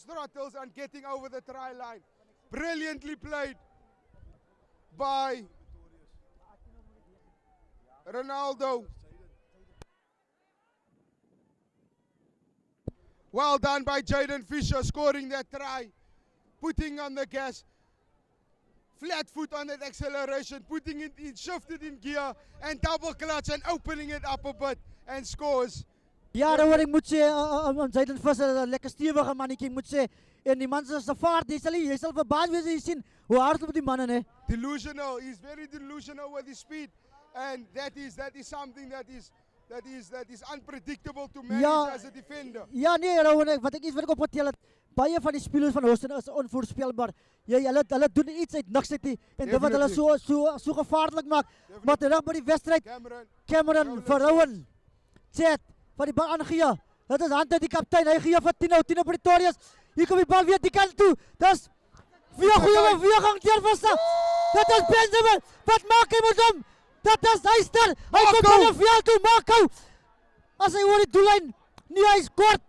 throttles and getting over the try line. Brilliantly played by Ronaldo. Well done by Jaden Fisher, scoring that try, putting on the gas. Flat foot on that acceleration, putting it in, shifted in gear, and double clutch and opening it up a bit and scores. Ja, Rowan, ek moet sê, Jaden Fisher, 'n lekker stewige mannetjie, ek moet sê, en die man se vaart, jy sal verbaas wees as jy sien hoe hardloop die manne, né? Delusional, he's very delusional with his speed, and that is something that is unpredictable to manage as a defender. Ja, nee, Rowan, wat ek opgetel het, baie van die spelers van Houston is onvoorspelbaar. Hulle doen iets uit niks uit nie, en dit wat hulle so gevaarlik maak. Maar terug by die wedstryd, Cameron vir Rowan, Chet, wat die bal aangee, dit is hand uit die kaptein, hy gee vir Tino Pretorius, hier kom die bal weer die kant toe, dis weer goeie beweging deur Fisher, dit is Benjamin, wat maak hy met hom, dit is Heister, hy kom by die veld toe, maak hou, as hy oor die doellyn, nie hy is kort,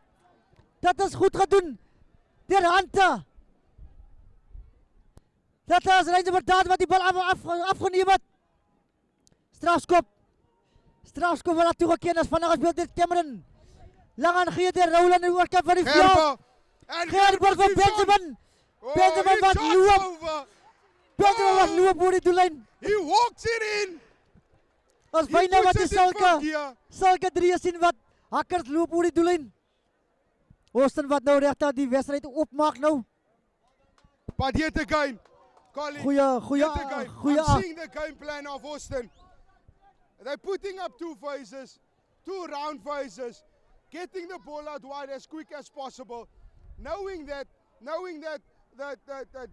dit is goed gedoen, deur Hante. Dat is Rangers Bredasdorp wat die bal afgeneem het. Strafskop wat toe geken is, vandag speel dit Cameron. Lang aangee deur Roland en oorkant van die veld. Gerber van Benjamin. Oh, Benjamin he wat shots loop. over. Benjamin wat Oh. loop oor die doellyn. He walks it in. Ons He byna wat puts die it in for gear. sulke drie sien wat hakkers loop oor die doellyn. Austin wat nou regtig die wedstryd opmaak nou. But yet again, Colin, Goeie yet again, goeie I'm seeing the game plan of Austin. They're putting up two phases, two round phases, getting the ball out wide as quick as possible, knowing that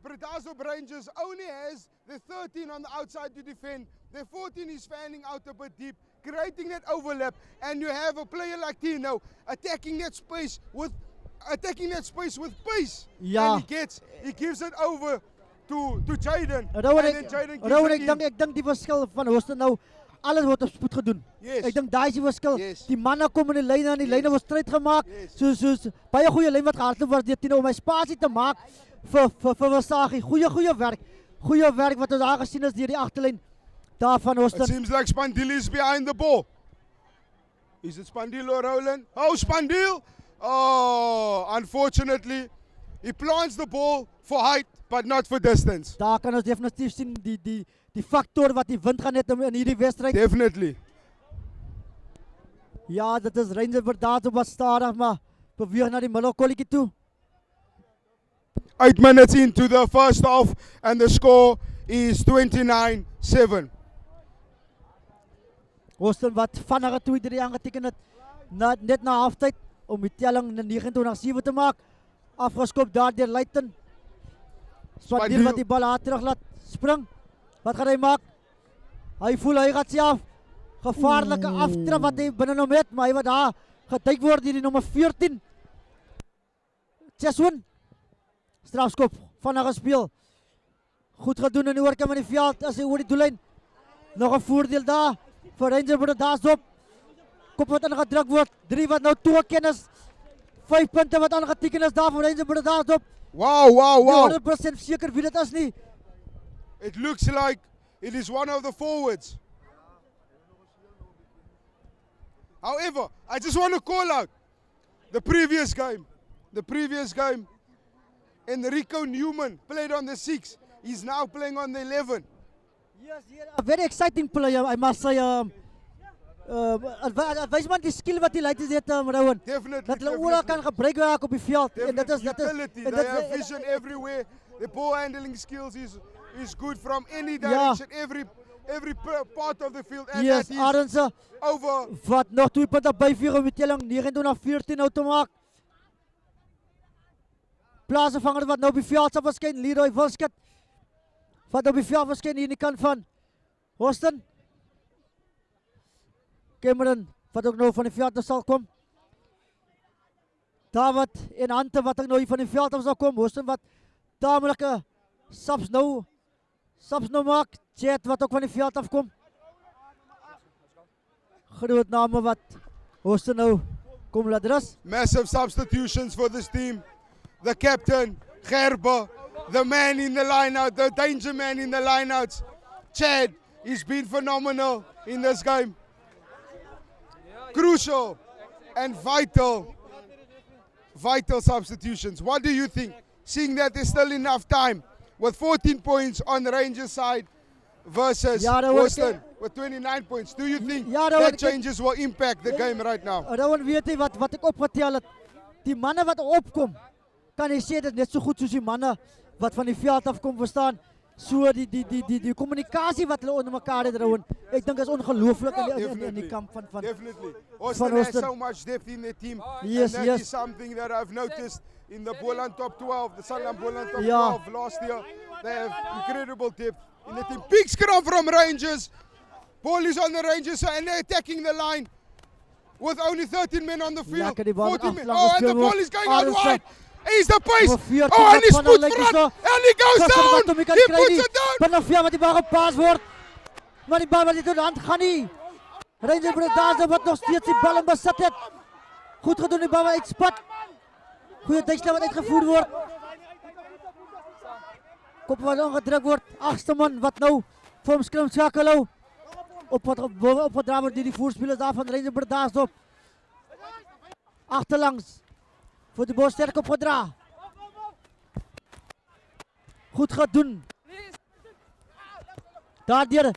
Bredasdorp Rangers only has the 13 on the outside to defend. The 14 is fanning out a bit deep, creating that overlap, and you have a player like Tino attacking that space with pace. Ja. And he gives it over to Jaden. Rowan, And then Jaden gives it in. ek dink die verskil van Austin nou, alles word op spoed gedoen. Yes. Ek dink daai is die verskil. Yes. Die manne kom in die lyne en die lyne word stryd gemaak. Yes. Soos baie goeie lyn wat gehardloop word deur Tino om my spasie te maak vir Versagie. Goeie werk. Goeie werk wat ons daar gesien is deur die agterlyn daar van It Austin. seems like Spandil is behind the ball. Is it Spandil or Roland? Oh, Spandil! Oh, unfortunately, he plants the ball for height, but not for distance. Daar kan ons definitief sien die faktor wat die wind gaan hê in hierdie wedstryd. Definitely. Ja, dit is Rangers Bredasdorp wat stadig maar beweeg na die middelkolletjie toe. 8 minutes into the first half, and the score is 29-7. Austin wat vinniger 2-3 aangeteken het net na halftyd om die telling na 29-7 te maak. Afgeskop daar deur Luiten. Spandil wat die bal haar terug laat spring. Wat gaan hy maak? Hy voel hy gaan self gevaarlike aftrap wat hy binne hom het, maar hy wat daar geduik word deur die nommer 14. Cheswin. Strafskop vinnig gespeel. Goed gedoen in die oorkant van die veld as hy oor die doellyn. Nog 'n voordeel daar vir Rangers Bredasdorp. Kop wat aangedruk word. 3 wat nou toegeken is. 5 punte wat aangeteken is daar vir Rangers Bredasdorp. Wow. 100% seker wie dit is nie. It looks like it is one of the forwards. However, I just want to call out the previous game. Enrico Newman played on the 6. He's now playing on the 11. Yes, a very exciting player, I must say. Wys man die skill wat die Luitens het, Rowan. Definitely. Dat hulle oral kan gebruik raak op die veld. En dit is utility. en They have vision everywhere. The ball handling skills is good from any direction, every part of the field. And Yes, that is Arendse over. wat nog 2 punte byvoeg om die telling 29-14 nou te maak. Plaasvervanger wat nou op die veld sal verskyn, Leroy Wilskut. Wat op die veld verskyn hier in die kant van Austin. Cameron wat ook nou van die veld af sal kom. David en Ante wat ook nou hier van die veld af sal kom. Austin wat tamelike saps nou maak. Chet wat ook van die veld af kom. Groot name wat Austin nou kom laat rus. Massive substitutions for this team. The captain, Gerber, the man in the lineout, the danger man in the lineouts. Chad, he's been phenomenal in this game. Crucial and vital substitutions. What do you think? Seeing that there's still enough time with 14 points on the Rangers side versus Austin with 29 points. Do you think that changes will impact the game right now? Rowan weet jy wat ek opgetel het. Die manne wat opkom, kan jy sê dit net so goed soos die manne wat van die veld af kom verstaan. So die kommunikasie wat hulle onder mekaar het, Rowan. Ek dink is ongelooflik in die kamp van Definitely. Austin has so much depth in their team. Yes, and that yes. is something that I've noticed in the Boland top 12, the Sanlam Boland top Yeah. 12 last year. They have incredible depth in the team. Big scrum from Rangers. Ball is on the Rangers and they're attacking the line with only 13 men on the field. Lekker die bal 14 men. aflang Oh, and the gespeel ball word. is going out Arendse. wide. He's the pace. Nummer 14 Oh, and he wat puts van front. Lyk And he goes down. He puts it down. Van die wat die bal gepaas word. Maar die bal wat nie tot die hand gaan nie. Rangers Bredasdorp wat nog steeds die bal in besit het. Goed gedoen die bal wat uitspat. Goeie duikslag wat uitgevoer word. Kop wat ongedruk word. 8ste man wat nou vir hom skrim skakel hou. Opgedra word deur die voorspelers daar van Rangers Bredasdorp. Agterlangs. Voor die bal sterk opgedra. goed gaat doen. Daardeur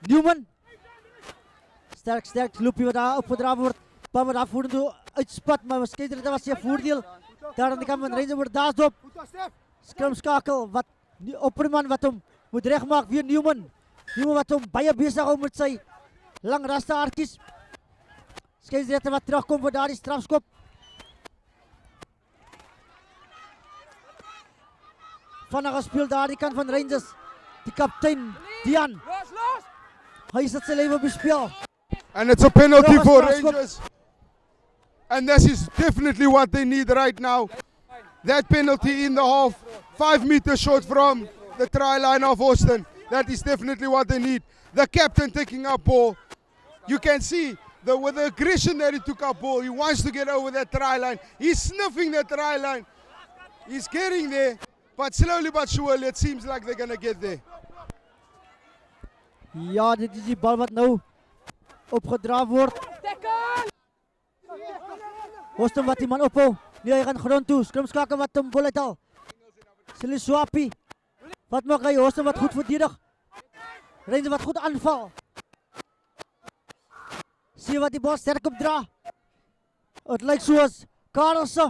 Newman. Sterk loopie wat daar opgedra word. Bal wat daar vorentoe uitspat, maar waarskynlik was sy voordeel. Daar aan die kant van Rangers word Daasdorp. Scrum skakel wat Opperman wat hom moet regmaak weer Newman. Newman wat hom baie besig hou met sy lang raste haartjies. Skeieregter wat terugkom vir daardie strafskop. Vinnig gespeel daardie kant van Rangers. Die kaptein Dian. Hy sit sy lewe op die spel. And it's a penalty Nog 'n for strafskop. Rangers. And this is definitely what they need right now. That penalty in the half, 5 meters short from the try line of Austin. That is definitely what they need. The captain taking up ball. You can see with the aggression that he took up ball, he wants to get over that try line. He's sniffing the try line. He's getting there, but slowly but surely it seems like they're going to get there. Ja, dit is die bal wat nou opgedra word. Austin wat die man ophou. Nee, hy gaan grond toe. Skrimskakel wat hom bol uithaal. Siliswapi. Wat maak hy? Austin wat goed verdedig. Rangers wat goed aanval. Sien wat die bal sterk opdra. Het lyk soos Karelse.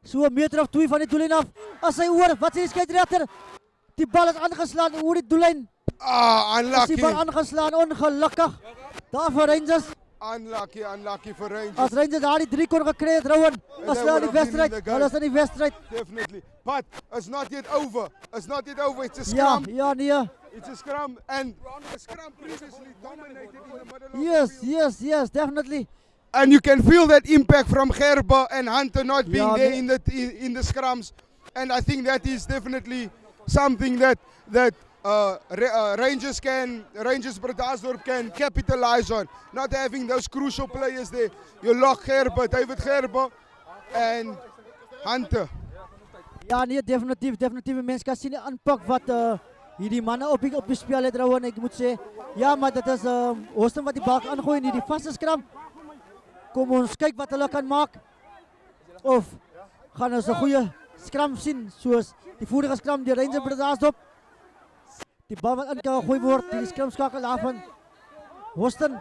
So 'n meter of 2 van die doellyn af. As hy oor, wat sê die skeieregter? Die bal is aangeslaan oor die doellyn. Ah, As die bal unlucky. aangeslaan, ongelukkig. Daar vir Rangers. Unlucky for Rangers. As Rangers daardie 3 kon gekry het, Rowan, as they hulle would die have been in wedstryd, the game. hulle is in die wedstryd. Definitely. But it's not yet over. It's not yet over. It's a Ja, scrum. ja, nee. It's a scrum. And the scrum previously dominated in the middle of Yes, the field. yes, definitely. And you can feel that impact from Gerber and Hunter not being Ja, there nee. in the scrums. And I think that is definitely something that Rangers Bredasdorp can capitalize on. Not having those crucial players there. You lock Gerber, David Gerber and Hunter. Ja, nee, definitief. Mense kan sien die aanpak wat hierdie manne op die spel het, Rowan, ek moet sê. Ja, maar dit is Austin wat die bal aangooi in hierdie vaste skram. Kom ons kyk wat hulle kan maak. Of gaan ons 'n goeie skram sien soos die vorige skram deur Rangers Bredasdorp. Die bal wat in kan gegooi word, die skram skakel af van Austin.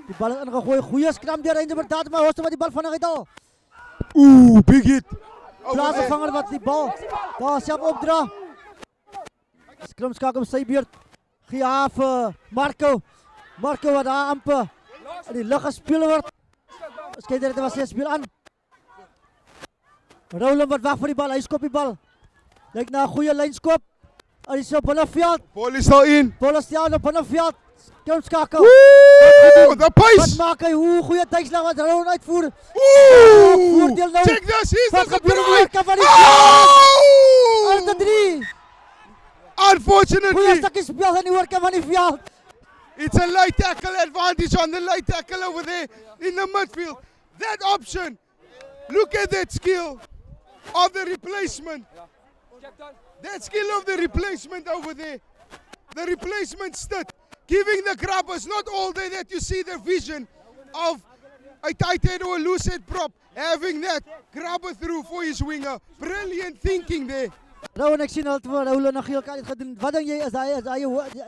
Die bal is ingegooi, goeie skram deur Rangers Bredasdorp, maar Austin wat die bal vinnig uithaal. Ooh, big hit. Over there. Plaasvervanger wat die bal daar self opdra. Skrimskakel op sy beurt. Gee af vir Marco. Marco wat daar amper in die lug gespeel word. Skeieregter was hy speel aan. Rowland wat wag vir die bal, hy skop die bal. Lyk na 'n goeie lynskop. Hy is op binneveld. Ball is still in. Bal is staan op binneveld. Skrimskakel. Ooh, the Wat pace. maak hy? Hoe goeie tuigslag wat Rowland uitvoer. Ooh, Voordeel nou. check this. He's Wat the gebeur try. hier? Kan van die Al Oh! te 3. Unfortunately, Goeie stukkie speel in die oorkant van die veld. it's a late tackle advantage on the late tackle over there in the midfield. That option, look at that skill of the replacement. That skill of the replacement over there. The replacement stood, giving the grabbers not all day that you see the vision of a tight head or a loose head prop, having that grabber through for his winger. Brilliant thinking there. Rowan, ek sien altyd Rowland nog geel kaart gedoen. Wat dink jy is hy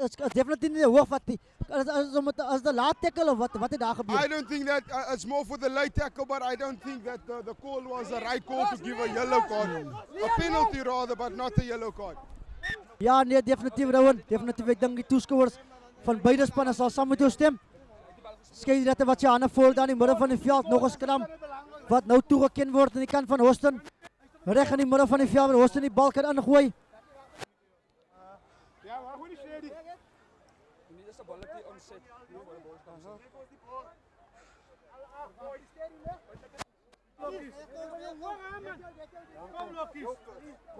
is definitief nie hoog wat nie. As the laat tackle of wat het daar I gebeur? don't think that it's more for the late tackle, but I don't think that the call was the right call to give a yellow card. A penalty rather, but not a yellow card. Ja, nee, definitief Rowan. Definitief ek dink die toeskouers van beide spanne sal saam met jou stem. Skeieregter wat sy hande vol daar in die middel van die veld, nog 'n skram wat nou toegeken word aan die kant van Austin. Reg in die middel van die veld, waar Austin die bal kan ingooi.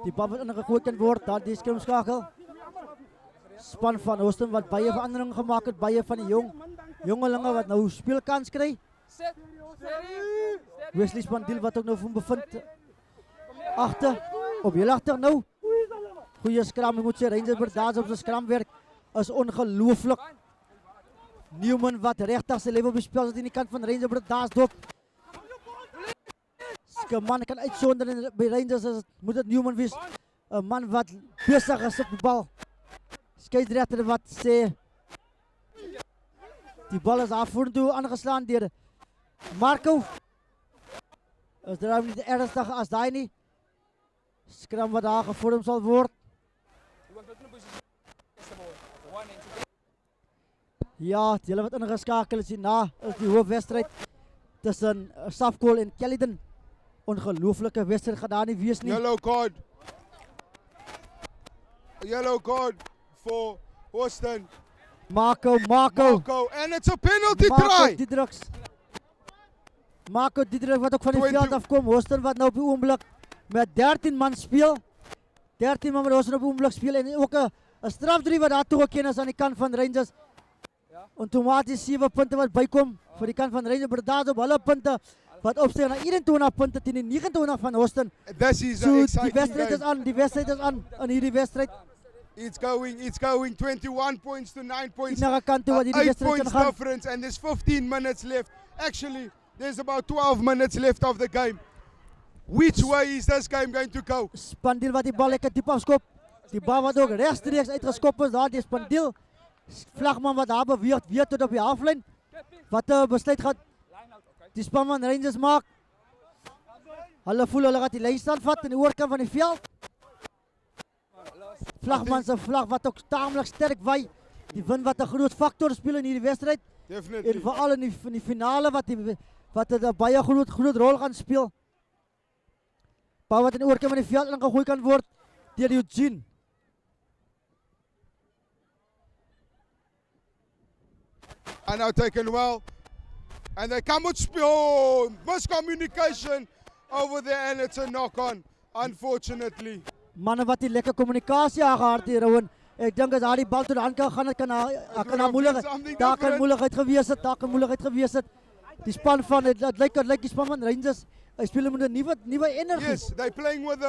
Die bal wat ingegooi kan word, daar die skrimskakel. Span van Austin wat baie verandering gemaak het, baie van die jongelinge wat nou speelkans kry. Wesley Spandiel wat ook nou van bevind agter, op heel agter nou. Goeie skram, ek moet sê, Rangers Bredasdorp op sy skramwerk is ongelooflik. Newman wat regtig sy lewe op die spel sit aan die kant van Rangers Bredasdorp. ek 'n man kan uitsonder by Rangers moet dit Newman wees. 'n Man wat besig is op die bal. Skeieregter wat sê die bal is daar vorentoe aangeslaan deur Marco. Is daar nie ernstig as daai nie. Skram wat daar gevorm sal word. Ja, die hele wat ingeskakel is hierna is die hoofwedstryd tussen Safcol en Caledon. Ongelooflike wedstryd gaan daar nie wees nie. Yellow card. A yellow card for Houston. Marco. And it's a penalty try. Marco Diedrich wat ook van die 20. veld afkom. Houston wat nou op die oomblik met 13 man speel. 13 man met Houston op die oomblik speel en ook 'n strafdrie wat daar toegeken is aan die kant van Rangers. Outomaties 7 punte wat bykom vir die kant van Rangers. Bredaz op hulle punte wat opsteeg na 21 punte teen die 29 van Houston. This is So an die exciting wedstryd is game. aan, die wedstryd is aan in hierdie wedstryd. It's going 21 points to 9 points. Enige kant toe wat hierdie 8 wedstryd kan points gaan. difference, and there's 15 minutes left. Actually, there's about 12 minutes left of the game. Which way is this game going to go? Spandiel wat die bal lekker diep afskop. Die bal wat ook regstreeks uitgeskop is daar, die Spandiel. Vlagman wat daar beweeg weer tot op die halflyn. Wat 'n besluit gaan die span van Rangers maak. Hulle voel hulle gaan die lynstand vat aan die oorkant van die veld. Vlagman se vlag wat ook taamlik sterk waai. Die wind wat 'n groot faktor speel in hierdie wedstryd. Definitely. En veral in die finale wat 'n baie groot rol gaan speel. Bal wat in die oorkant van die veld ingegooi kan word deur Eugene. And now taken well. And they come with miscommunication over there, and it's a knock-on, unfortunately. Manne wat die lekker kommunikasie gehad het, Rowan. Ek dink as daai bal tot aan kan gaan, dit kan daar moeilikheid gewees het. Die span van dit lyk die span van Rangers. Hy speel met 'n nuwe energie. Yes, they're playing with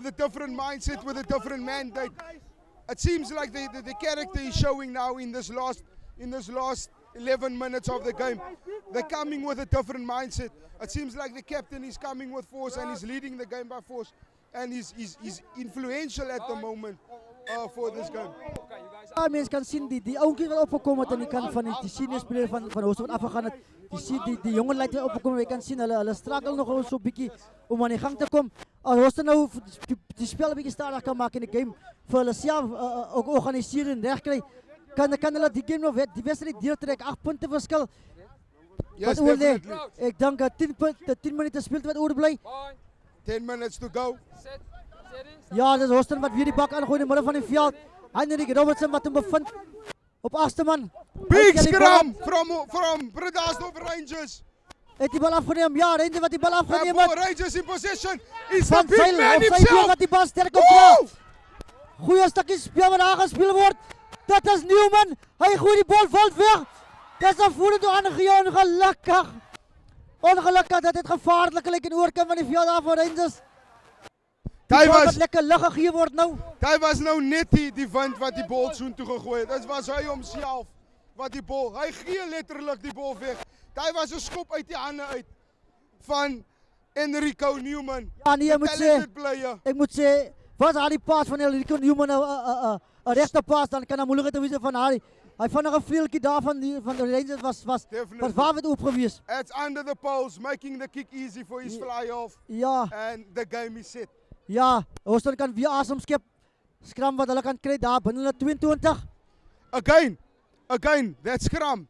a different mindset, with a different mandate. It seems like the character is showing now in this last 11 minutes of the game. They're coming with a different mindset. It seems like the captain is coming with force and he's leading the game by force. And he's influential at the moment for this game. Ja, mense kan sien die ouentjie wat opgekom het aan die kant van die senior speler van Houston wat afgegaan het. Die jonge leiers wat opgekom het, jy kan sien hulle struggle nog so 'n bietjie om aan die gang te kom. As Houston nou die spel 'n bietjie stadiger kan maak in die game vir hulle self ook organiseer en regkry. Kan hulle die game nog die wedstryd deurtrek 8 punte verskil. Yes, Wat oor lê? definitely. Ek dink 10 minute speel wat oorbly. 10 minutes to go. Ja, dis Houston wat weer die bak aangooi in die middel van die veld. Henrik Robertson wat hom bevind op agste man. Big scrum from Bredasdorp Rangers. Het die bal afgeneem. Ja, Rangers wat die bal afgeneem Ball het. Rangers in possession. Is the Van big Zyl man op sy been himself. wat die bal sterk Woo! opdraai. Goeie stukkie speel wat daar gespeel word. Dit is Newman. Hy gooi die bal veld weg. Dis 'n vorentoe aangegee, ongelukkig dat dit gevaarlik lyk in oorkant van die veld daar vir Rangers. Die bal wat lekker lig gegee word nou. Dit was nou net die wind wat die bal soontoe gegooi het. Dit was hy homself wat die bal. Hy gee letterlik die bal weg. Dit was 'n skop uit die hande uit van Enrico Newman. Ja, nee, Talented player. ek moet sê, was daar die paas van Enrico Newman 'n regte paas, dan kan daar moeilikheid wees van Harry. Hy vinnige vleueltjie daar van die Rangers was waar het oop gewees. It's under the poles, making the kick easy for his fly off. Ja. And the game is set. Ja, Houston kan weer asem skep. Skram wat hulle kan kry daar binne hulle 22. Again, that scrum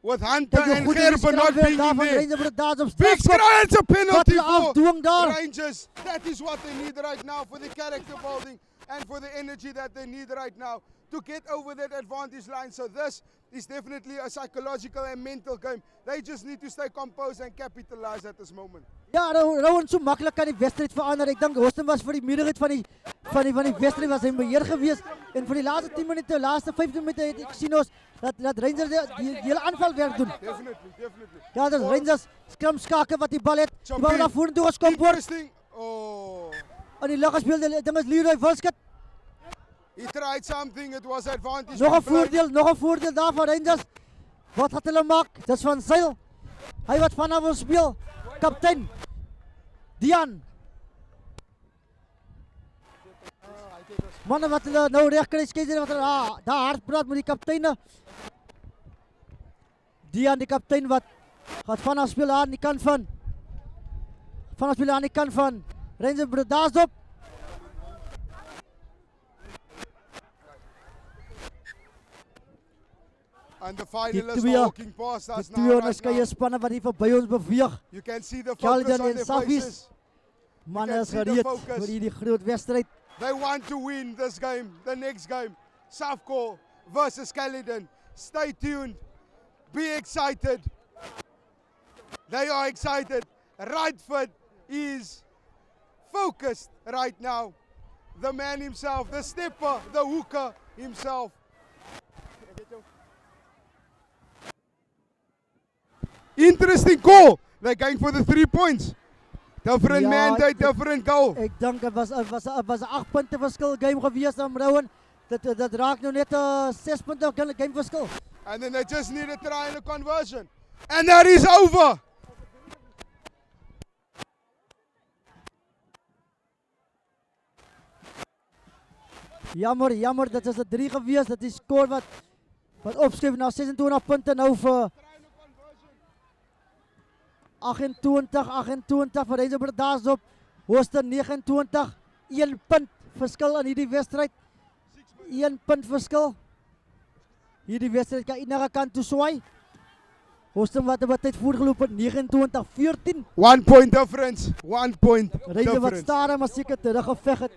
with Hunter and Gerber not being in there. Big scrum, it's a penalty for Rangers. That is what they need right now for the character building and for the energy that they need right now to get over that advantage line. So this is definitely a psychological and mental game. They just need to stay composed and capitalize at this moment. Ja, Rowan, so maklik kan die wedstryd verander. Ek dink Houston was vir die meerderheid van die wedstryd was hy beheer gewees en vir die laaste 10 minute, laaste 15 minute het ek gesien ons dat Rangers die hele aanval werk doen. Definitely. Ja, dis Rangers skram skakel wat die bal het. Die bal na vorentoe geskop word. Interesting. Oh. En die lig gespeel, ding is Leroy Wilskut. He tried something, it was advantage. Nog 'n voordeel daar van Rangers. Wat gaan hulle maak? Dis van Zyl. Hy wat vanaf wil speel. Kaptein. Dian. Manne wat hulle nou reg kry, skeier wat hulle daar hard praat met die kapteine. Dian die kaptein wat gaat vanaf spelen aan die kant van. Vanaf spelen aan die kant van Rangers Bredasdorp. And the finalists twee- are walking past us Die now. twee Right onderskeie now. spanne wat hier verby ons beweeg. You can see the Calden focus on en their Saffies. faces. Manne can is see the gereed focus. vir hierdie groot wedstryd. They want to win this game, the next game. Safco versus Caledon. Stay tuned. Be excited. They are excited. Rightford is focused right now. The man himself, the stepper, the hooker himself. Interesting call. They're going for the 3 points. Different Ja, mandate, dit- different goal. Ek dink het was 'n 8 punte verskil game gewees aan Rowan. Dit raak nou net 'n 6 punte game verskil. And then they just need to try in a conversion. And that is over. Jammer, dit is 'n 3 gewees. Dit is score wat opskryf na 26 punte nou vir 28 vir Rangers Bredasdorp. Hoogste 29, 1 punt verskil in hierdie wedstryd. 1 punt verskil. Hierdie wedstryd kan enige kant toe swaai. Hoogste wat tyd voorgeloop het 29-14. 1 point difference. 1 point Rangers wat difference. stadig maar seker teruggeveg het.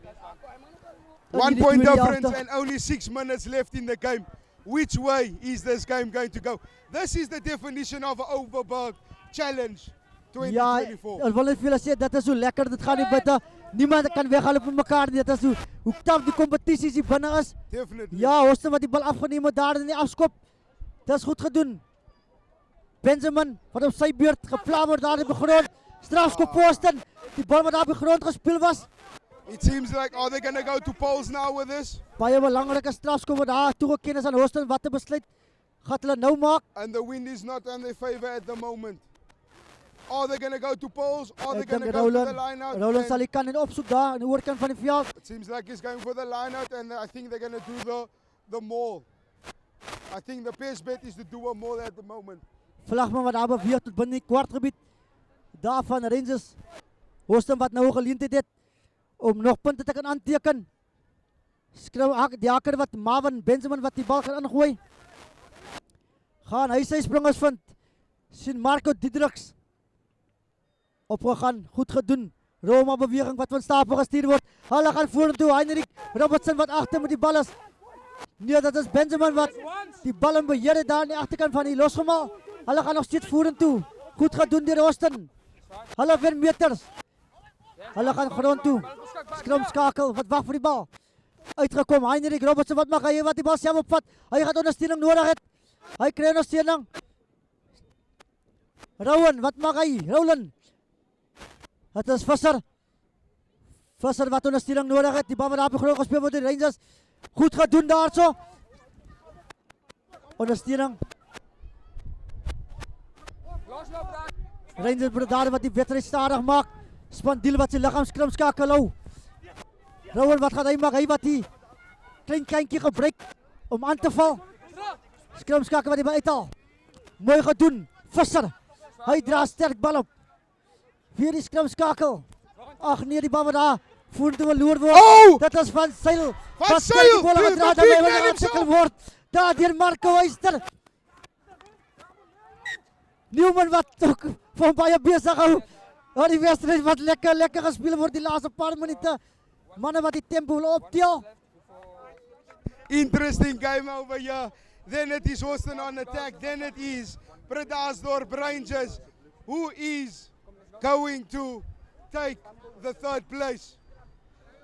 in 1 hierdie point tweede difference helfte. and only 6 minutes left in the game. Which way is this game going to go? This is the definition of an Overberg challenge Ja, 2024. ek wil net vir julle sê dit is so lekker dit gaan nie buite. Niemand kan weghalen met mekaar nie. Dit is hoe taaf die kompetisies hier binne is. Definitely. Ja, Houston wat die bal afgeneem het daar in die afskop. Dit is goed gedoen. Benjamin wat op sy beurt gepla word daar op die grond. Strafskop posten. Die bal wat daar op die grond gespeel was. It seems like, are they going to go to polls now with this? Baie belangrike strafskop wat daar toegeken is aan Houston. Wat 'n besluit gaan hulle nou maak? And the wind is not in their favor at the moment. Are they going to go to polls? Are they Ek going to dink go to the Roland, line out? Roland And sal die kan en opsoek daar aan die oorkant van die veld. it seems like he's going for the line out, and I think they're going to do the maul. I think the best bet is to do a maul at the moment. Vlagman wat daar beweeg tot binne die kwartgebied. Daar van Rangers. Houston wat nou 'n geleentheid het om nog punte te kan aanteken. Skryf die haker wat Marvin Benjamin wat die bal gaan ingooi. Gaan hy sy springers vind. Sien Marco Diedriks opgegaan, goed gedoen. Roma beweging wat van Stapel gestuur word. Hulle gaan vorentoe. Heinrich Robertson wat agter met die bal is. Nee, dat is Benjamin wat die bal in beheer het daar aan die agterkant van die losgemaal. Hulle gaan nog steeds vorentoe. Goed gedoen deur Houston. Hulle wen meters. Hulle gaan grond toe. Skrum skakel wat wag vir die bal. Uitgekom Heinrich Robertson wat mag hy wat die bal self opvat. Hy gaan ondersteuning nodig het. Hy kry ondersteuning. Rowan, wat mag hy? Roland. Het is Visser. Visser wat ondersteuning nodig het. Die bal wat daar op die grond gespeel word deur die Rangers. Goed gedoen daarso. Ondersteuning. Rangers Bredasdorp wat die wedstryd stadig maak. Spandiel wat sy liggaamskrim skakel hou. Rowan wat gaan hy maak? Hy wat die klein kindjie gebruik om aan te val. Skrim skakel wat hy by uithaal. Mooi gedoen. Visser. Hy dra sterk bal op. Weer die skrim skakel. Ag nee, die bal wat daar vorentoe verloor word. Oh! Dit is van Seil. Van Seil, Die bal wat the daar big man by himself. word. Daar deur Marco Huister. Newman wat ook van baie besig hou. Ja, die wedstryd wat lekker gespeel word die laaste paar minute. Manne wat die tempo wil optel. Interesting game over here. Then it is Houston on attack. Then it is Bredasdorp Rangers, who is going to take the 3rd place.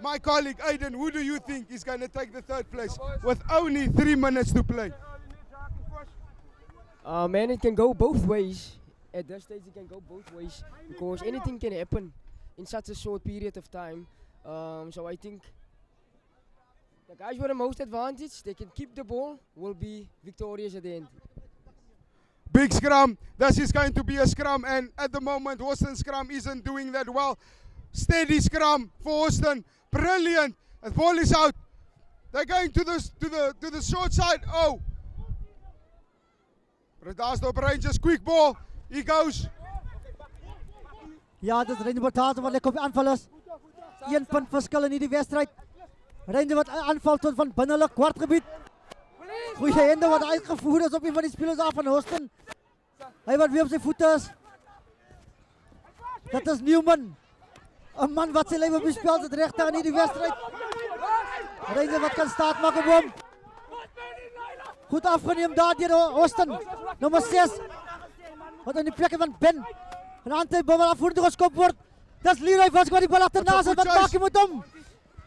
My colleague Aiden, who do you think is going to take the 3rd place with only 3 minutes to play? Man, it can go both ways. At this stage, it can go both ways because anything can happen in such a short period of time. So I think the guys with the most advantage, they can keep the ball, will be victorious at the end. Big scrum. This is going to be a scrum, and at the moment, Houston scrum isn't doing that well. Steady scrum for Austin. Brilliant. The ball is out. They're going to the short side. Oh. Bredasdorp Rangers, quick ball. He goes. Ja, dit is Rangers Bothazen wat lekker op die aanval is. 1 punt verskil in hierdie wedstryd. Rangers wat aanval tot van binne hulle kwartgebied. Goeie hende wat uitgevoer is op een van die spelers af van Houston. Hy wat weer op sy voete is. Dat is Newman. 'n man wat sy lyf op die spel sit regtig in hierdie wedstryd. Rangers wat kan staat maak op hom. Goed afgeneem daar deur Houston. Nommer 6. Wat in die plekke van Ben. En Ante bal af voor toe geskop word. Dis Leroy wat die bal agterna sit. Wat maak hy met hom?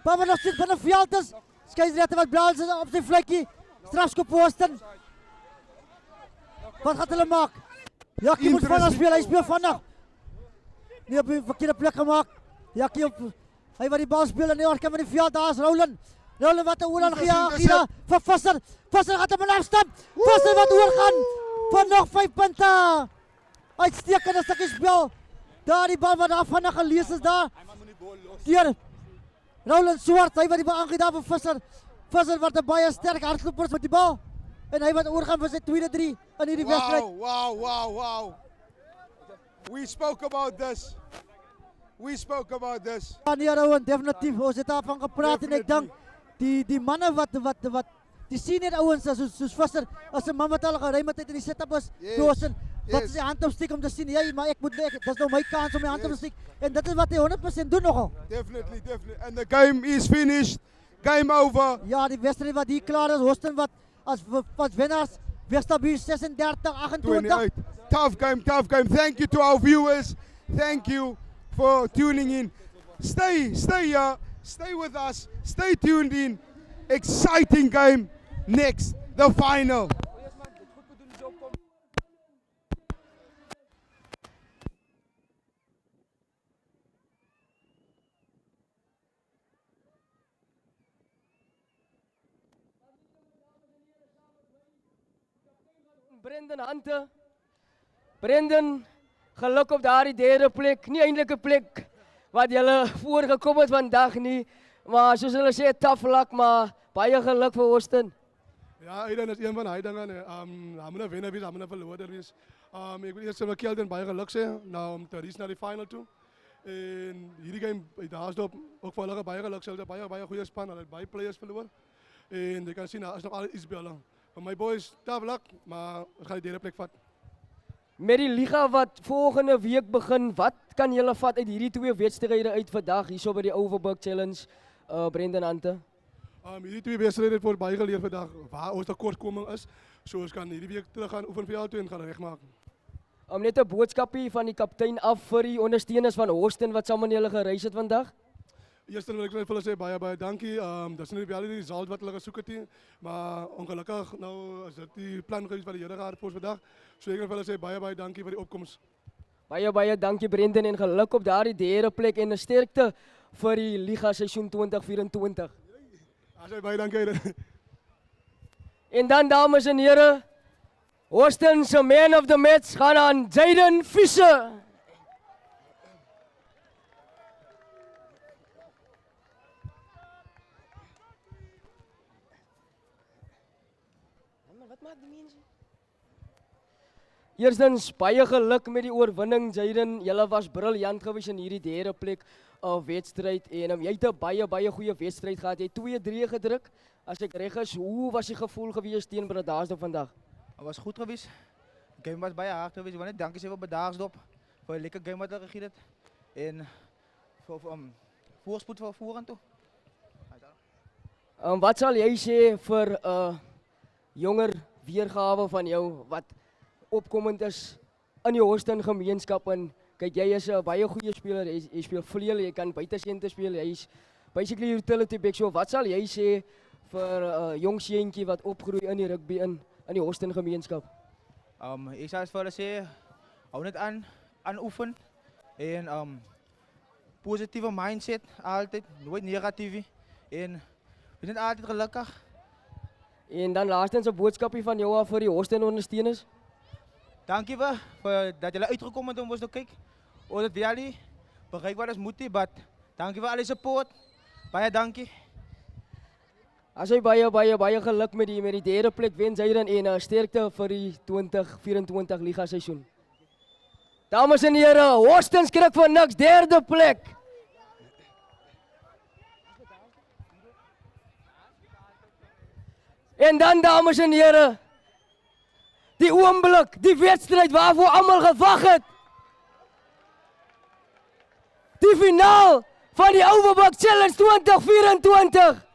Bal nog steeds van 'n veld is. Skeieregter wat blaas op sy vlekkie. Strafskop voor Houston. Wat gaat hulle maak? Jakkie moet vanaf speel, hy speel vanaf. Nie op die verkeerde plek gemaak. Jakkie op, hy wat die bal speel in die oorkant van die veld, daar is Roland. Roland wat oor gee vir Visser. Visser gaat hem afstamp. Visser wat oorgaan. Van nog 5 punte. Uitstekende stukkie spel. Daar die bal wat daar vanaf gelees is daar. Deur Roland Swart, hy wat die bal aangee daar vir Visser. Visser wat 'n baie sterk hardloper is met die bal. En hy wat oorgaan vir sy tweede 3 in hierdie wedstryd. Wow. We spoke about this. Ja, nee, Rowan, definitief. Ons het daarvan gepraat en ek dink die manne wat die senior ouens is, soos Visser, as 'n man wat al geruime tyd in die setup is, wat is die hand opsteek om te sien, hey, maar ek moet dis nou my kans om my hand op te steek. En dit is wat hy 100% doen nogal. Definitely. And the game is finished. Game over. Ja, die wedstryd wat hier klaar is, Houston wat as wennaars Westerbuur 36-28. Tough game. Thank you to our viewers. Thank you for tuning in. Stay here. Stay with us. Stay tuned in. Exciting game next. The final. Brendan Hunter. Brendan, geluk op daardie derde plek. Nie eintlik 'n plek wat julle voorgekom het vandag nie, maar soos hulle sê, tough luck, maar baie geluk vir Austin. Ja, Aiden is een van die dinge. Hij moet een winnaar wees, hij moet een verloorder wees. Ik wil eerst mijn Kelden baie geluk zeggen, nou om te reach naar de final toe. En hierdie game, daar is ook voor hulle baie geluk. Ze hebben baie goede span, hulle het baie players verloor. En je kan zien, daar is nog altijd iets bellen. Voor my boys, tough luck, maar we gaan die derde plek vat. Met die liga wat volgende week begin, wat kan julle vat uit hierdie 2 wedstryde uit vandag hierso by die Overberg Challenge, Brendan Hunter? Hierdie 2 wedstryde het baie geleer vandag waar ons tekortkoming is. So ons kan hierdie week terug gaan oefenveld toe en gaan regmaak. Net 'n boodskapie van die kaptein af vir die ondersteuners van Houston wat saam met julle gereis het vandag. Eerst wil ik vir hulle sê baie dankie. Dat is nie die result wat hulle gesoek het nie, maar ongelukkig nou is dit die plan gewees wat die Here gehad het vir ons vandag. So ek wil vir hulle sê baie dankie vir die opkoms. Baie dankie Brendan en geluk op daardie derde plek en 'n sterkte vir die liga seisoen 2024. Baie dankie. En dan dames en here, Houston se man of the match gaan aan Jaden Fisher. Eerstens baie geluk met die oorwinning Jaden. Julle was briljant geweest in hierdie derde plek wedstryd en jy het 'n baie goeie wedstryd gehad. Jy het 2-3 gedruk. As ek reg is, hoe was die gevoel geweest teen Bredasdorp vandag? Het was goed geweest. Die game was baie hard geweest. Want dankie sê vir Bredasdorp vir 'n lekker game wat hulle gegee het en vir voorspoed vir vorentoe. Wat sal jy sê vir 'n jonger weergawe van jou wat opkomend is in die Houston gemeenskap en kyk jy is 'n baie goeie speler, jy speel vleuel, jy kan buitesente speel, jy's basically utility back. So wat sal jy sê vir 'n jong seentjie wat opgroei in die rugby in die Houston gemeenskap? Ek sal vir hulle sê hou net aan oefen en positiewe mindset altyd, nooit negatief en wees net altyd gelukkig. En dan laastens 'n boodskapie van jou af vir die Houston ondersteuners. Dankie vir dat julle uitgekom het om ons te kyk. Ons het baie bereik wat ons moet hê, but dankie vir al die support. Baie dankie. As hy baie geluk met die derde plek wen Zayden en sterkte vir die 2024 Liga seisoen. Dames en here, Houston skrik vir niks, derde plek. En dan dames en here, die oomblik, die wedstryd waarvoor almal gewag het. Die finaal van die Overbuck Challenge 2024.